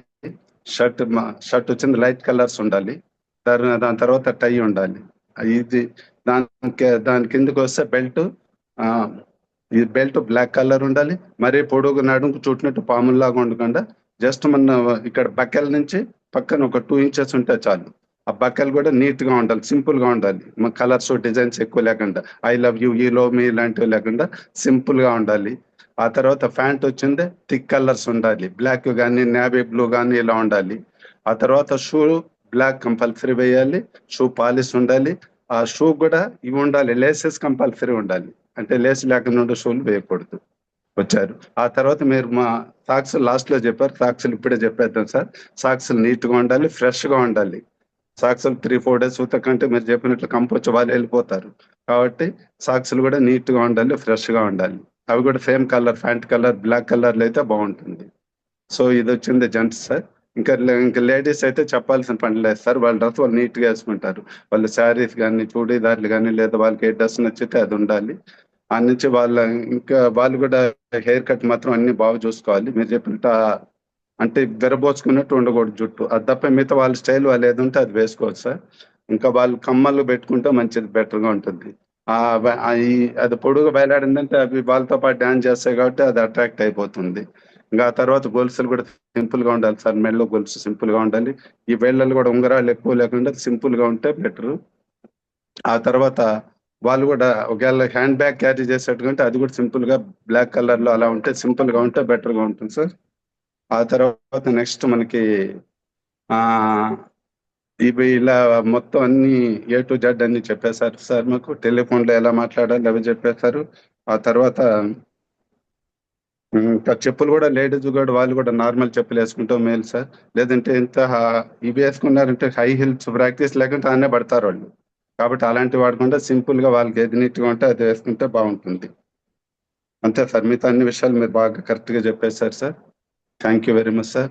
షర్ట్ వచ్చింది లైట్ కలర్స్ ఉండాలి, దాని తర్వాత టై ఉండాలి. ఇది దాని కిందకి వస్తే ఈ బెల్ట్ బ్లాక్ కలర్ ఉండాలి, మరీ పొడుగు నడుముకు చుట్టినట్టు పాముల్లాగా ఉండకుండా జస్ట్ మన ఇక్కడ బకెల్ నుంచి పక్కన ఒక 2 ఇంచెస్ ఉంటే చాలు. ఆ బకెల్ కూడా నీట్ గా ఉండాలి, సింపుల్ గా ఉండాలి, మన కలర్స్ డిజైన్స్ ఎక్కువ లేకుండా, ఐ లవ్ యూ, ఈ లవ్ మీ ఇలాంటివి లేకుండా సింపుల్ గా ఉండాలి. ఆ తర్వాత ప్యాంట్ వచ్చింది థిక్ కలర్స్ ఉండాలి, బ్లాక్ కానీ నేవీ బ్లూ కానీ ఇలా ఉండాలి. ఆ తర్వాత షూ బ్లాక్ కంపల్సరీ వేయాలి, షూ పాలిష్ ఉండాలి. ఆ షూ కూడా ఇవి ఉండాలి, లేసెస్ కంపల్సరీ ఉండాలి. అంటే లేస్ లేకుండా ఉండే షూలు వేయకూడదు వచ్చారు. ఆ తర్వాత మీరు మా సాక్స్ లాస్ట్ లో చెప్పారు, సాక్స్లు ఇప్పుడే చెప్పేద్దాం సార్. సాక్స్లు నీట్ గా ఉండాలి, ఫ్రెష్ గా ఉండాలి. సాక్స్లు 3-4 డేస్ ఉతకంటే మీరు చెప్పినట్లు కంపొచ్చి వాళ్ళు వెళ్ళిపోతారు. కాబట్టి సాక్స్లు కూడా నీట్ గా ఉండాలి, ఫ్రెష్ గా ఉండాలి. అవి కూడా same colour, pant colour black కలర్లో అయితే బాగుంటుంది. సో ఇది వచ్చింది జెంట్స్ సార్. ఇంకా లేడీస్ అయితే చెప్పాల్సిన పని లేదు సార్. వాళ్ళ డ్రెస్ వాళ్ళు నీట్ గా వేసుకుంటారు. వాళ్ళు శారీస్ కానీ, చూడీదార్లు కానీ, లేదా వాళ్ళకి ఏ డ్రెస్ నచ్చితే అది ఉండాలి. ఆ నుంచి వాళ్ళు కూడా హెయిర్ కట్ మాత్రం అన్ని బాగా చూసుకోవాలి. మీరు చెప్పినట్టు అంటే విరబోచుకున్నట్టు ఉండకూడదు జుట్టు. అది తప్ప మిగతా వాళ్ళ స్టైల్ వాళ్ళు ఏది ఉంటే అది వేసుకోవచ్చు సార్. ఇంకా వాళ్ళు కమ్మలు పెట్టుకుంటే మంచిది, బెటర్గా ఉంటుంది. అది పొడుగు బయలాడిందంటే అవి వాళ్ళతో పాటు డ్యాన్స్ చేస్తాయి కాబట్టి అది అట్రాక్ట్ అయిపోతుంది. ఇంకా ఆ తర్వాత గొలుసులు కూడా సింపుల్ గా ఉండాలి సార్. మెడలో గొలుసు సింపుల్ గా ఉండాలి. ఈ వేళ్ళల్లో కూడా ఉంగరాలు ఎక్కువ లేకుండా సింపుల్ గా ఉంటే బెటర్. ఆ తర్వాత వాళ్ళు కూడా ఒకవేళ హ్యాండ్ బ్యాగ్ క్యారీ చేసేట్టుకుంటే అది కూడా సింపుల్ గా బ్లాక్ కలర్ లో అలా ఉంటే సింపుల్ గా ఉంటే బెటర్ గా ఉంటుంది సార్. ఆ తర్వాత నెక్స్ట్ మనకి ఇవి ఇలా మొత్తం అన్ని A to Z అన్ని చెప్పేశారు సార్. మాకు టెలిఫోన్లో ఎలా మాట్లాడాలి అవి చెప్పేశారు. ఆ తర్వాత ఇంకా చెప్పులు కూడా లేడీస్ కూడా వాళ్ళు కూడా నార్మల్ చెప్పులు వేసుకుంటాం మేలు సార్. లేదంటే ఇవి వేసుకున్నారంటే హై హీల్స్ ప్రాక్టీస్ లేకుంటే ఆనే పడతారు వాళ్ళు. కాబట్టి అలాంటివి వాడకుండా సింపుల్ గా వాళ్ళకి ఏది నీట్గా ఉంటే అది వేసుకుంటే బాగుంటుంది. అంతే సార్. మిగతా అన్ని విషయాలు మీరు బాగా కరెక్ట్గా చెప్పేశారు sir. Thank you very much sir.